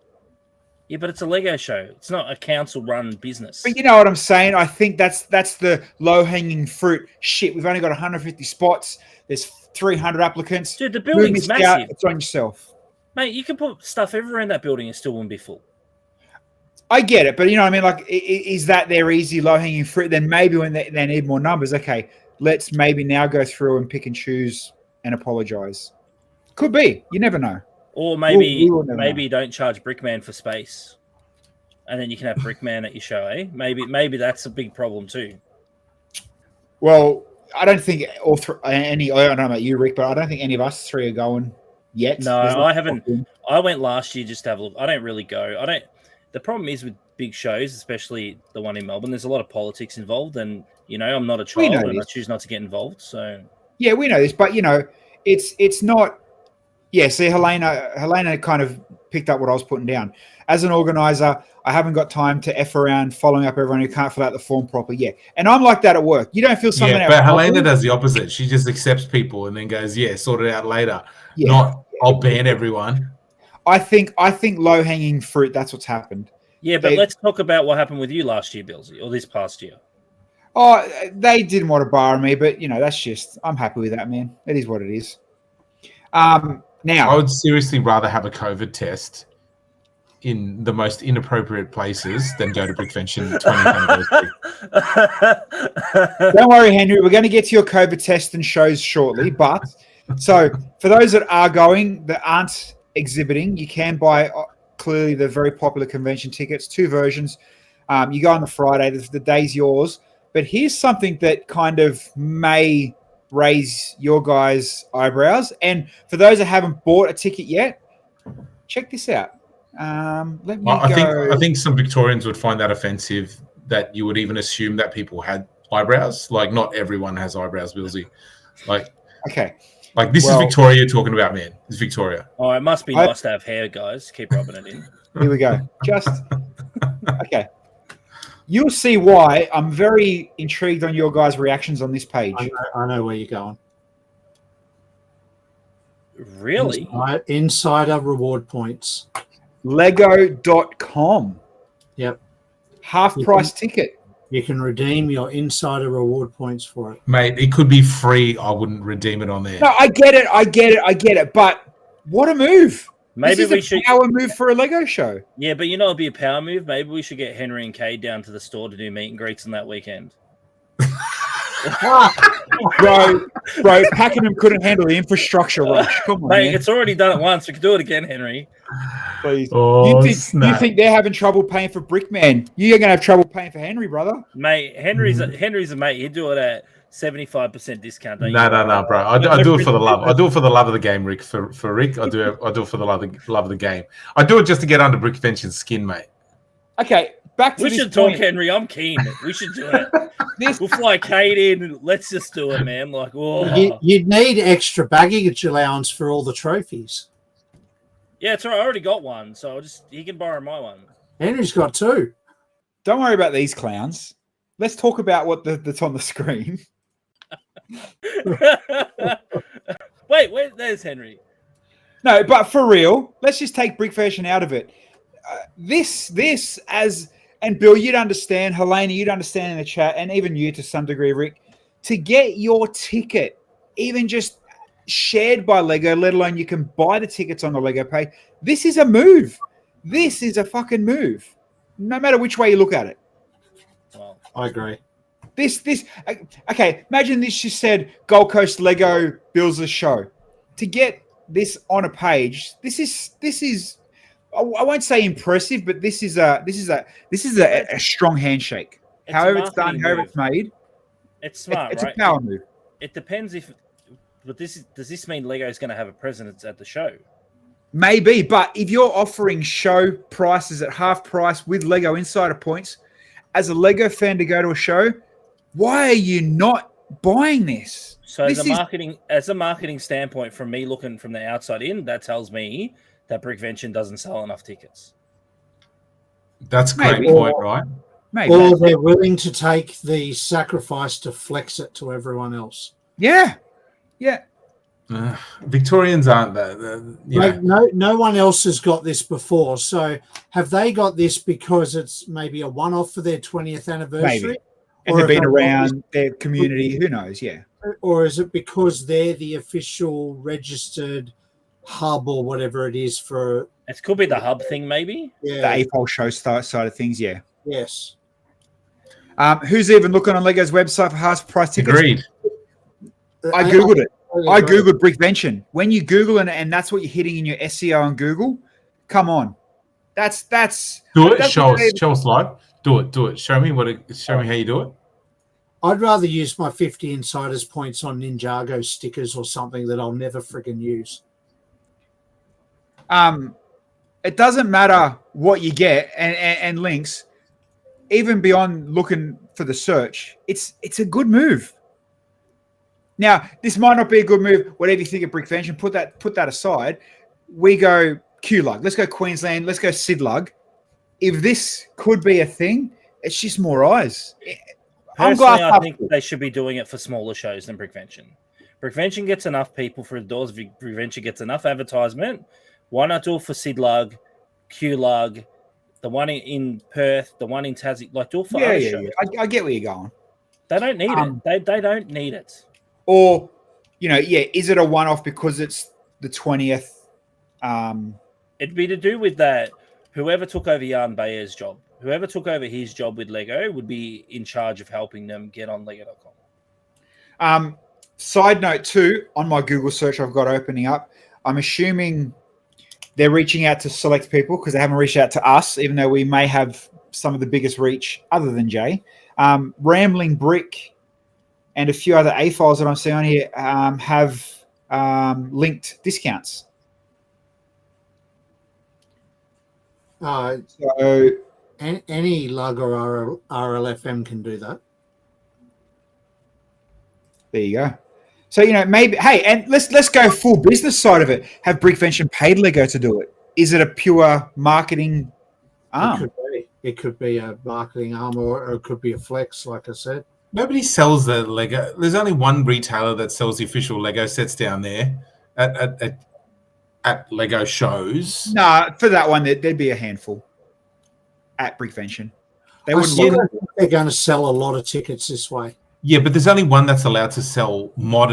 Yeah, but it's a Lego show. It's not a council-run business. But you know what I'm saying? I think that's the low-hanging fruit. Shit, we've only got 150 spots. There's 300 applicants. Dude, the building's massive. It's on yourself. Mate, you can put stuff everywhere in that building and still wouldn't be full. I get it, but you know what I mean? Like, is that their easy low-hanging fruit? Then maybe when they need more numbers, okay, let's maybe now go through and pick and choose and apologize. Could be. You never know. Or maybe maybe you don't charge Brickman for space, and then you can have Brickman at your show, eh? Maybe that's a big problem too. Well, I don't think I don't know about you, Rick, but I don't think any of us 3 are going yet. No, I haven't. I went last year just to have a look. I don't really go. The problem is with big shows, especially the one in Melbourne, there's a lot of politics involved, and you know, I'm not a child and I choose not to get involved. So yeah, we know this, but you know, it's not. Yeah, see, Helena kind of picked up what I was putting down. As an organizer, I haven't got time to F around following up everyone who can't fill out the form properly. Yeah, and I'm like that at work. You don't feel something out. But Helena does the opposite. She just accepts people and then goes, "Yeah, sort it out later." Yeah. Not, I'll ban everyone. I think low-hanging fruit, that's what's happened. Yeah, but let's talk about what happened with you last year, Bilsy, or this past year. Oh, they didn't want to bar me, but you know, that's just, I'm happy with that, man. It is what it is. Now, I would seriously rather have a COVID test in the most inappropriate places than go to Brickvention 20th anniversary. Don't worry, Henry. We're going to get to your COVID test and shows shortly. But so for those that are going, that aren't exhibiting, you can buy clearly the very popular convention tickets, 2 versions. You go on the Friday. The day's yours. But here's something that kind of may raise your guys' eyebrows. And for those that haven't bought a ticket yet, check this out. Let me I think some Victorians would find that offensive, that you would even assume that people had eyebrows. Like, not everyone has eyebrows, Bilsy. Like, okay. Like, this is Victoria you're talking about, man. It's Victoria. Oh, it must be nice to have hair, guys. Keep rubbing it in. Here we go. Okay. You'll see why I'm very intrigued on your guys' reactions on this page. I know where you're going. Really? Insider reward points. Lego.com. Yep. Half-price ticket. You can redeem your insider reward points for it. Mate, it could be free. I wouldn't redeem it on there. No, I get it. But what a move. Maybe we should power move for a Lego show. Yeah, but you know it'd be a power move. Maybe we should get Henry and Kay down to the store to do meet and greets on that weekend. bro, Pakenham couldn't handle the infrastructure rush. Come on, mate, man. it's already done it once. We can do it again, Henry. Please. Oh, you think they're having trouble paying for Brickman? You're gonna have trouble paying for Henry, brother. Mate, Henry's a mate. He'd do it at 75% discount. No, bro. I do it for the love. I do it for the love of the game, Rick. For Rick, I do it for the love of the game. I do it just to get under Brickvention's skin, mate. Okay, back to we this should point. talk, Henry. I'm keen. We should do it. We'll fly Kate in. Let's just do it, man. Like, oh. You'd need extra baggage allowance for all the trophies. Yeah, it's all right. I already got one, so he can borrow my one. Henry's got 2. Don't worry about these clowns. Let's talk about that's on the screen. Wait, there's Henry. No, but for real, let's just take Brickvention out of it. This and Bill, you'd understand. Helena, you'd understand in the chat, and even you to some degree, Rick, to get your ticket, even just shared by Lego, let alone you can buy the tickets on the Lego page. This is a move. This is a fucking move. No matter which way you look at it. Well, I agree. Okay, imagine this just said Gold Coast Lego builds a show. To get this on a page, this is I won't say impressive, but this is a strong handshake. However it's done, however it's made, it's smart, it's right? a power move. It depends but does this mean Lego's going to have a presence at the show? Maybe, but if you're offering show prices at half price with Lego Insider points, as a Lego fan to go to a show, why are you not buying this? So as a marketing standpoint, from me looking from the outside in, that tells me that Brickvention doesn't sell enough tickets. That's a great point, right? Maybe. Or they're willing to take the sacrifice to flex it to everyone else. Yeah. Victorians aren't that. No one else has got this before. So have they got this because it's maybe a one-off for their 20th anniversary? Maybe. And they've been around their community. Who knows? Yeah. Or is it because they're the official registered hub or whatever it is for? It could be the hub thing, maybe. Yeah. The APOL show side of things. Yeah. Yes. Who's even looking on Lego's website for half price tickets? Agreed. I googled it. I googled Brickvention. When you Google and that's what you're hitting in your SEO on Google, come on, that's do it. Show us live. Do it. Show me how you do it. I'd rather use my 50 insiders points on Ninjago stickers or something that I'll never friggin' use. It doesn't matter what you get and links, even beyond looking for the search. It's a good move. Now, this might not be a good move. Whatever you think of Brickvention, put that aside. We go Q-Lug. Let's go Queensland. Let's go Sidlug. If this could be a thing, it's just more eyes. Personally, I think they should be doing it for smaller shows than Brickvention. Brickvention gets enough people through the doors. Brickvention gets enough advertisement. Why not do it for Sidlug, Q-Lug, the one in Perth, the one in Tassie? Like, do it for other shows. I get where you're going. They don't need it. They don't need it. Or, is it a one-off because it's the 20th? It'd be to do with that. Whoever took over Jan Bayer's job, whoever took over his job with Lego would be in charge of helping them get on Lego.com. Side note too, on my Google search I've got opening up, I'm assuming they're reaching out to select people because they haven't reached out to us, even though we may have some of the biggest reach other than Jay. Rambling Brick and a few other A files that I'm seeing on here have linked discounts. So any lug or RLFM can do that. There you go. So maybe and let's go full business side of it. Have Brickvention paid Lego to do it? Is it a pure marketing arm? It could be a marketing arm, or it could be a flex, like I said. Nobody sells the Lego. There's only one retailer that sells the official Lego sets down there at Lego shows. No, for that one, there'd be a handful at Brickvention. They wouldn't. They're going to sell a lot of tickets this way. Yeah, but there's only one that's allowed to sell not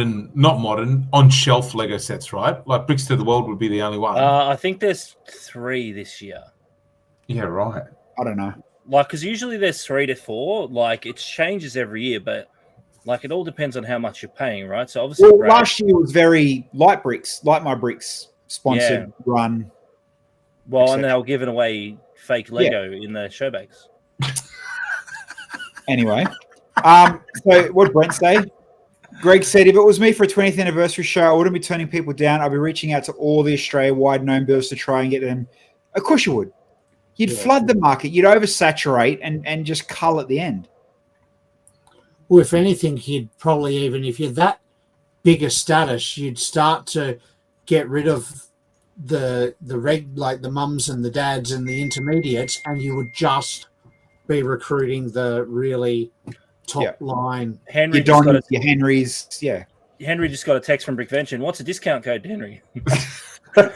modern, on-shelf Lego sets, right? Like Bricks to the World would be the only one. I think there's 3 this year. Yeah, right. I don't know. Like, because usually there's 3 to 4. Like, it changes every year, but like it all depends on how much you're paying, right? So obviously, last year was very Light My Bricks sponsored run. Well, and they were giving away fake Lego in the show bags. Anyway, so what did Brent say? Greg said, if it was me for a 20th anniversary show, I wouldn't be turning people down. I'd be reaching out to all the Australia-wide known builders to try and get them. Of course you would. You'd flood the market. You'd oversaturate and just cull at the end. Well, if anything, you'd probably, even if you're that big a status, you'd start to get rid of the mums and the dads and the intermediates, and you would just be recruiting the really top line. Henry Henrys, Henry just got a text from Brickvention. What's a discount code, Henry? Hold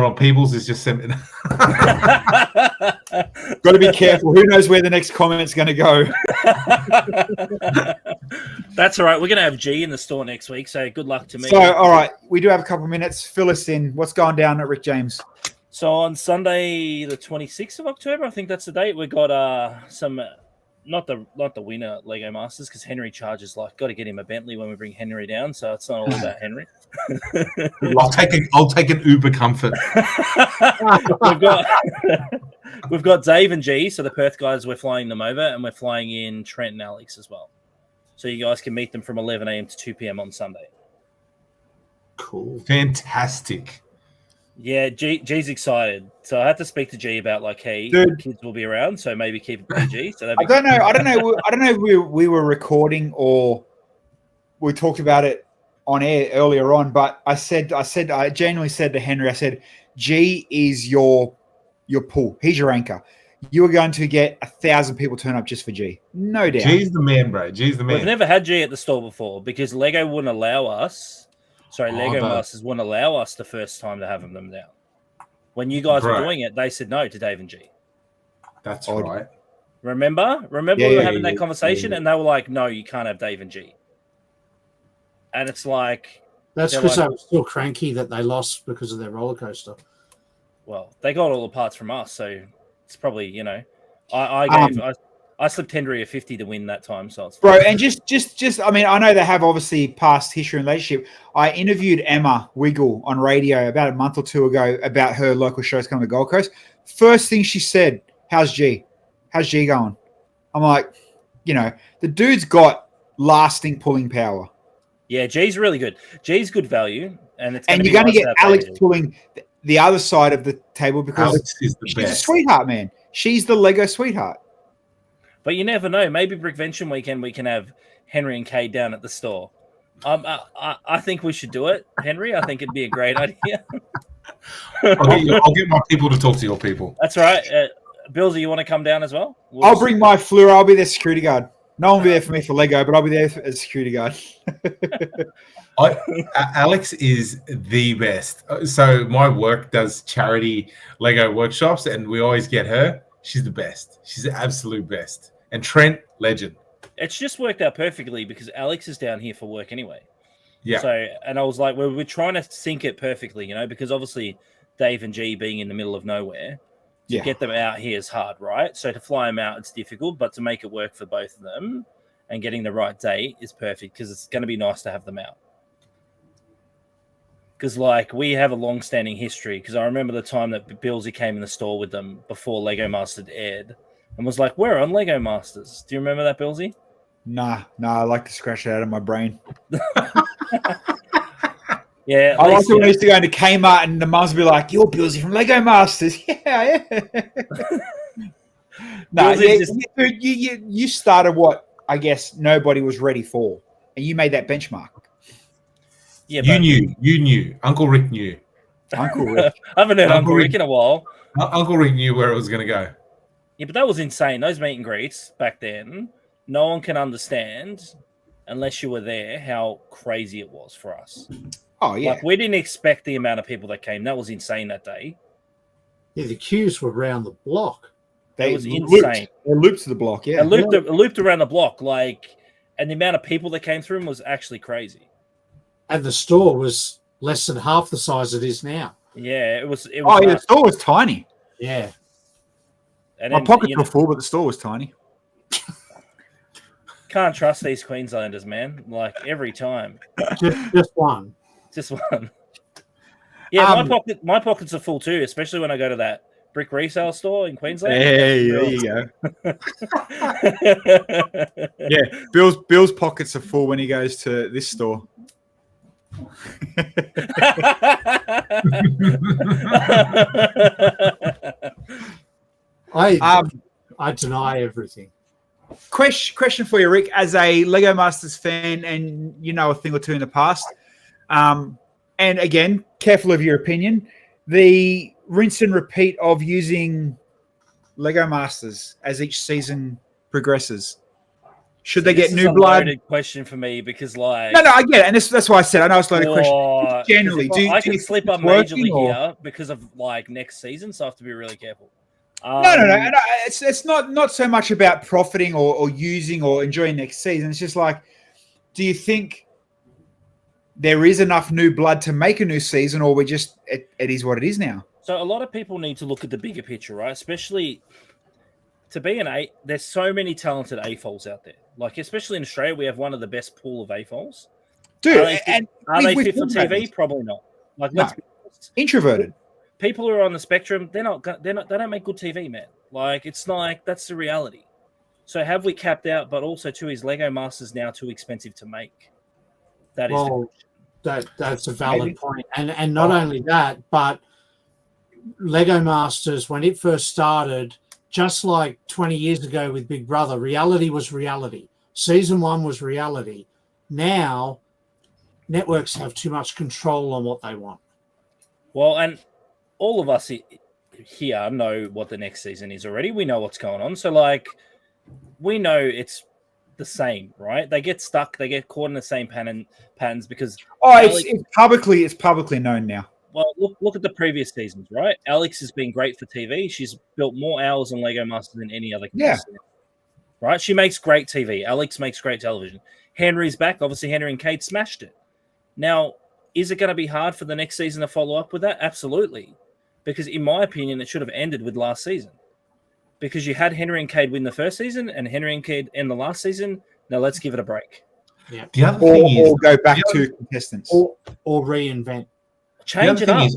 on. Peoples is just sent. Got to be careful. Who knows where the next comment's going to go? That's all right. We're going to have G in the store next week, so good luck to me. So, all right, we do have a couple of minutes. Fill us in. What's going down at Rick James? So on Sunday, the 26th of October, I think that's the date. We got some, not the winner Lego Masters, because Henry charges like got to get him a Bentley when we bring Henry down. So it's not all about Henry. I'll take an Uber Comfort. we've got Dave and G. So the Perth guys, we're flying them over, and we're flying in Trent and Alex as well. So you guys can meet them from 11 a.m. to 2 p.m. on Sunday. Cool, fantastic. Yeah, G's excited. So I have to speak to G about like, hey, Dude. kids will be around, so maybe keep it PG. So I don't know. I don't know if we were recording or we talked about it on air earlier on. But I genuinely said to Henry, I said, G is your pool. He's your anchor. You are going to get 1,000 people turn up just for G. No doubt. G's the man, bro. G's the man. We've never had G at the store before because Lego wouldn't allow us. Lego Masters wouldn't allow us the first time to have them down. When you guys were doing it, they said no to Dave and G. That's right. Remember we were having that conversation, and they were like, "No, you can't have Dave and G." And it's like that's because they were still cranky that they lost because of their roller coaster. Well, they got all the parts from us, so it's probably I slipped Henry a 50 to win that time, so it's bro. And just I mean, I know they have obviously past history and relationship. I interviewed Emma Wiggle on radio about a month or two ago about her local shows coming to Gold Coast. First thing she said, "How's G? How's G going?" I'm like, the dude's got lasting pulling power. Yeah, G's really good. G's good value, and you're going to get Alex pulling the other side of the table because Alex is the she's best. a sweetheart, man. She's the Lego sweetheart. But you never know. Maybe Brickvention weekend we can have Henry and Kay down at the store. I think we should do it, Henry. I think it'd be a great idea. I'll get my people to talk to your people. That's right. Bilsy, you want to come down as well? I'll bring my Fleur. I'll be their security guard. No one will be there for me for Lego, but I'll be there as security guard. Alex is the best. So my work does charity Lego workshops, and we always get her. She's the best. She's the absolute best. And Trent, legend. It's just worked out perfectly because Alex is down here for work anyway. Yeah. So, and I was like, we're trying to sync it perfectly, because obviously Dave and G being in the middle of nowhere, to get them out here is hard, right? So to fly them out, it's difficult, but to make it work for both of them and getting the right date is perfect because it's going to be nice to have them out. Because, we have a long-standing history. Because I remember the time that Bilsy came in the store with them before Lego Masters aired and was like, we're on Lego Masters. Do you remember that, Bilsy? Nah, I like to scratch it out of my brain. Yeah. I like when I used to go into Kmart and the mums would be like, you're Bilsy from Lego Masters. Yeah. No, you started what I guess nobody was ready for. And you made that benchmark. Yeah, you knew. Uncle Rick knew. Uncle Rick. I haven't heard Uncle Rick in a while. Uncle Rick knew where it was going to go. Yeah, but that was insane. Those meet and greets back then, no one can understand unless you were there how crazy it was for us. Oh, yeah. We didn't expect the amount of people that came. That was insane that day. Yeah, the queues were around the block. It was insane. They looped to the block, yeah. It looped around the block, and the amount of people that came through was actually crazy. And the store was less than half the size it is now. Yeah, it was. The store was tiny. Yeah. And my pockets were full, but the store was tiny. Can't trust these Queenslanders, man. Every time. Just one. Just one. Yeah, my pockets are full too, especially when I go to that brick resale store in Queensland. Hey, there you go. Yeah, Bill's pockets are full when he goes to this store. I deny everything. Question for you, Rick, as a Lego Masters fan, and a thing or two in the past. And again, careful of your opinion. The rinse and repeat of using Lego Masters as each season progresses. Should they get new blood? Loaded question for me because, no, I get it, and that's why I said I know it's a loaded question. Generally, I can slip up majorly here because of next season, so I have to be really careful. No. It's not so much about profiting or using or enjoying next season. It's just do you think there is enough new blood to make a new season, or it is what it is now? So a lot of people need to look at the bigger picture, right? Especially to be an A. There's so many talented AFOLs out there. Like especially in Australia, we have one of the best pool of AFOLs. Dude, are they fit for TV? Probably not. Like no. let's be honest. Introverted. People who are on the spectrum, they don't make good TV, man. Like it's like that's the reality. So have we capped out? But also too, is Lego Masters now too expensive to make? That is that's a valid point. And not only that, but Lego Masters, when it first started, just like 20 years ago with Big Brother, reality was reality. Season 1 was reality. Now, networks have too much control on what they want. Well, and all of us here know what the next season is already. We know what's going on. So, like, we know it's the same, right? They get stuck. They get caught in the same patterns because... it's publicly known now. Well, look at the previous seasons, right? Alex has been great for TV. She's built more hours on Lego Masters than any other contestant. Yeah. Right? She makes great TV. Alex makes great television. Henry's back. Obviously, Henry and Kate smashed it. Now, is it going to be hard for the next season to follow up with that? Absolutely. Because in my opinion, it should have ended with last season. Because you had Henry and Cade win the first season and Henry and Cade end the last season. Now let's give it a break. Yeah. The other thing is, or go back to contestants. Or reinvent. Change it up.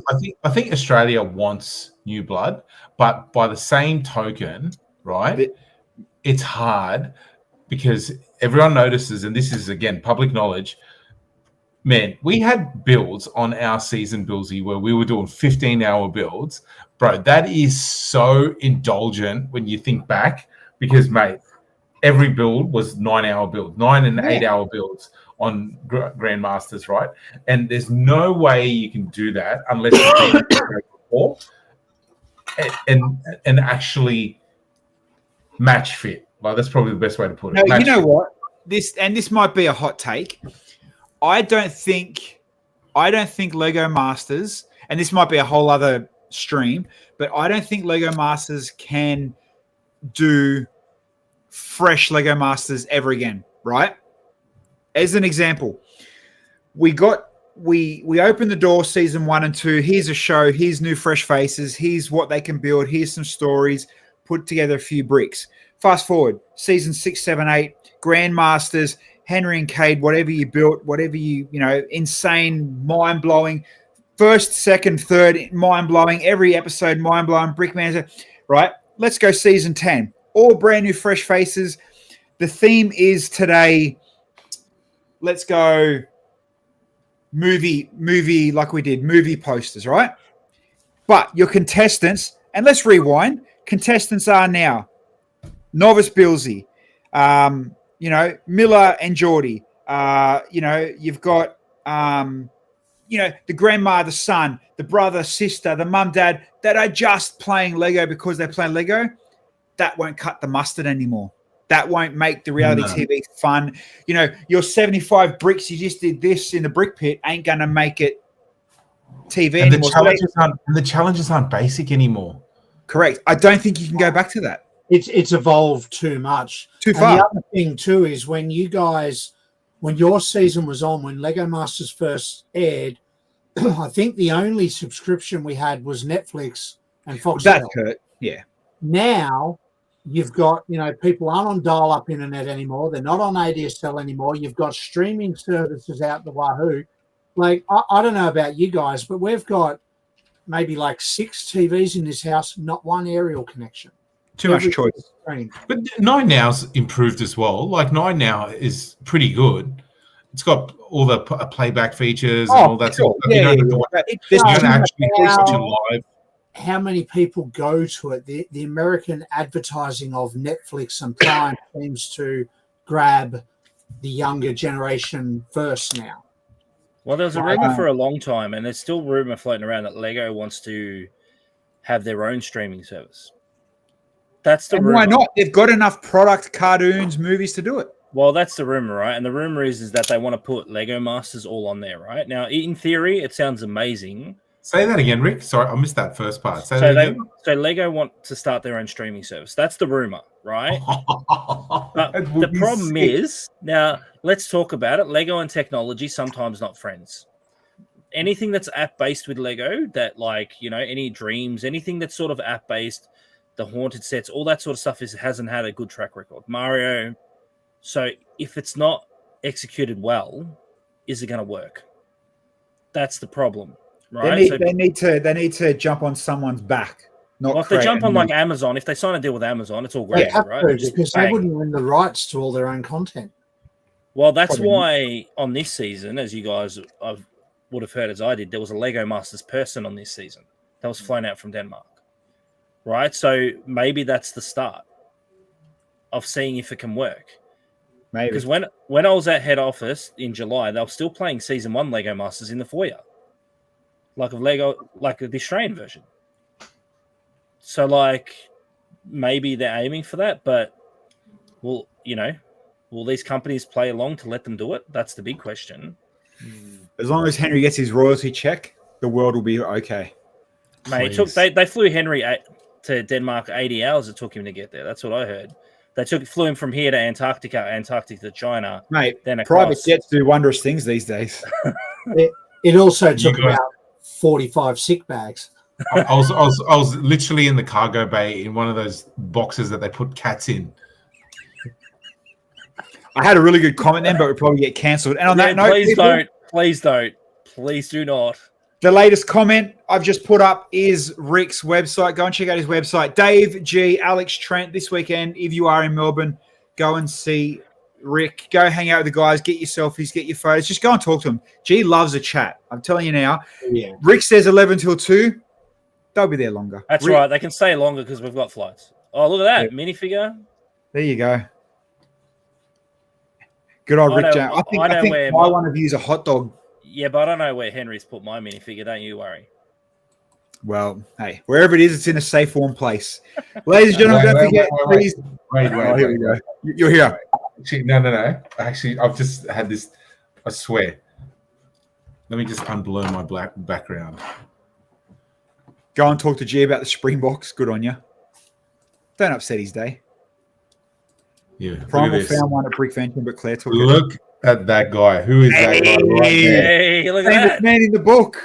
I think Australia wants new blood, but by the same token, right, it's hard because everyone notices, and this is, again, public knowledge, man, we had builds on our season, Bilsy, where we were doing 15-hour builds. Bro, that is so indulgent when you think back because, mate, every build was 9-hour build, 9 and 8-hour builds on Grandmasters, right? And there's no way you can do that unless you've been before and actually match fit. Like, that's probably the best way to put it. No, you know what? This might be a hot take. I don't think Lego Masters, and this might be a whole other stream, but I don't think Lego Masters can do fresh Lego Masters ever again, right? As an example, we opened the door season 1 and 2. Here's a show. Here's new fresh faces. Here's what they can build. Here's some stories. Put together a few bricks. Fast forward, season 6, 7, 8, Grandmasters, Henry and Cade, whatever you built, whatever you insane, mind-blowing. First, second, third, mind-blowing. Every episode, mind-blowing. Brickman, right? Let's go season 10. All brand new fresh faces. The theme is today, let's go movie like we did, movie posters, right? But your contestants, and let's rewind, contestants are now Novice Bilsy, Miller and Geordie. You've got, the grandma, the son, the brother, sister, the mum, dad that are just playing Lego because they're playing Lego. That won't cut the mustard anymore. That won't make the reality TV fun. Your 75 bricks, you just did this in the brick pit, ain't going to make it TV and anymore. The challenges aren't basic anymore. Correct. I don't think you can go back to that. It's evolved too much. Too far. And the other thing, too, is when your season was on, when Lego Masters first aired, I think the only subscription we had was Netflix and Foxtel. That hurt, yeah. Now, you've got, people aren't on dial-up internet anymore. They're not on ADSL anymore. You've got streaming services out the wahoo. Like, I don't know about you guys, but we've got maybe like 6 TVs in this house, not one aerial connection. Too much choice. But 9 Now's improved as well. Like 9 Now is pretty good. It's got all the playback features and all that sort of stuff. How many people go to it? The American advertising of Netflix and Prime seems to grab the younger generation first now. Well, there was a rumor for a long time, and there's still rumor floating around that Lego wants to have their own streaming service. That's the rumor. Why not? They've got enough product, cartoons, movies to do it. Well, that's the rumor, right? And the rumor is that they want to put Lego Masters all on there, right? Now, in theory, it sounds amazing. Say that again, Rick. Sorry, I missed that first part. So Lego want to start their own streaming service. That's the rumor, right? But the problem is, now let's talk about it. Lego and technology sometimes not friends. anything that's app based with Lego, that like any dreams, anything that's sort of app based, the haunted sets, all that sort of stuff hasn't had a good track record. Mario. So if it's not executed well, is it going to work? That's the problem, right? They need to jump on someone's back. Well, if they jump on like Amazon, if they sign a deal with Amazon, it's all great, right? Because they wouldn't win the rights to all their own content. Well, that's why on this season, as you guys would have heard as I did, there was a Lego Masters person on this season that was flown out from Denmark, right? So maybe that's the start of seeing if it can work. Maybe. Because when I was at head office in July, they were still playing season 1 Lego Masters in the foyer, like the Australian version. So like maybe they're aiming for that, but will these companies play along to let them do it? That's the big question. As long as Henry gets his royalty check, the world will be okay. Mate, they flew Henry to Denmark 80 hours. It took him to get there. That's what I heard. They flew him from here to Antarctica to China. Mate, then private jets do wondrous things these days. It also took about 45 sick bags. I was literally in the cargo bay in one of those boxes that they put cats in. I had a really good comment then, but we'd probably get cancelled. And on that note, please do not. The latest comment I've just put up is Rick's website. Go and check out his website. Dave G, Alex Trent, this weekend, if you are in Melbourne, go and see Rick. Go hang out with the guys, get your selfies, get your photos. Just go and talk to him. G loves a chat. I'm telling you now. Yeah. Rick says 11 till 2. They'll be there longer. That's Rick, right. They can stay longer because we've got flights. Oh, look at that. Minifigure. There you go. Good old Rick James. I think my one of you is a hot dog. Yeah, but I don't know where Henry's put my minifigure. Don't you worry. Well, hey, wherever it is, it's in a safe, warm place. Ladies and gentlemen, don't forget, please. Wait. Here we go. You're here. Actually, no. Actually, I've just had this. I swear. Let me just unblur my black background. Go and talk to G about the Springboks. Good on you. Don't upset his day. Yeah. Primal found one at Brick Venture, but Claire took it. Look at that guy. Who is that guy right there? Hey, look at that. Man in the book.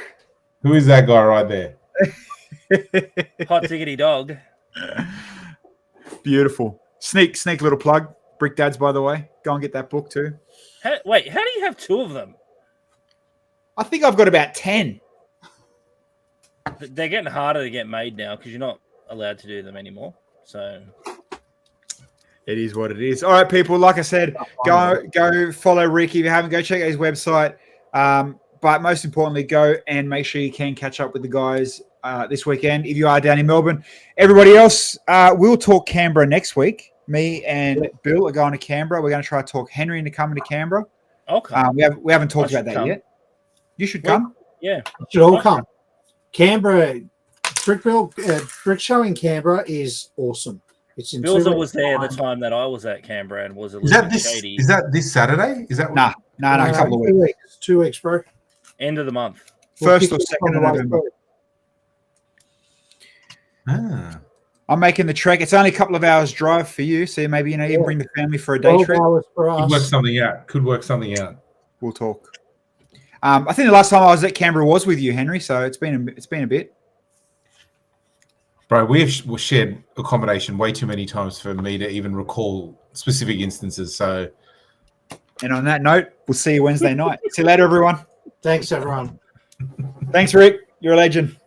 Who is that guy right there? Hot diggity dog. Beautiful. Sneak little plug. Brick Dads, by the way. Go and get that book too. Wait, how do you have 2 of them? I think I've got about 10. They're getting harder to get made now because you're not allowed to do them anymore. So it is what it is. All right, people. Like I said, go follow Rick if you haven't. Go check out his website. But most importantly, go and make sure you can catch up with the guys this weekend if you are down in Melbourne. Everybody else, we'll talk Canberra next week. Me and Bill are going to Canberra. We're going to try to talk Henry into coming to Canberra. Okay. We haven't talked about that yet. You should come. Yeah. You should all come. Canberra, Brick Show in Canberra is awesome. It's in Bilsy was there the time that I was at Canberra and was a Is little that bit this? shady. Is that this Saturday? Is that No, a couple of weeks. 2 weeks, bro. End of the month. First or second of November. Ah. I'm making the trek. It's only a couple of hours drive for you, so maybe you can bring the family for a day trip. Could work something out. We'll talk. I think the last time I was at Canberra was with you, Henry. So it's been a bit. Bro, we've shared accommodation way too many times for me to even recall specific instances. So, and on that note, we'll see you Wednesday night. See you later, everyone. Thanks, everyone. Thanks, Rick. You're a legend.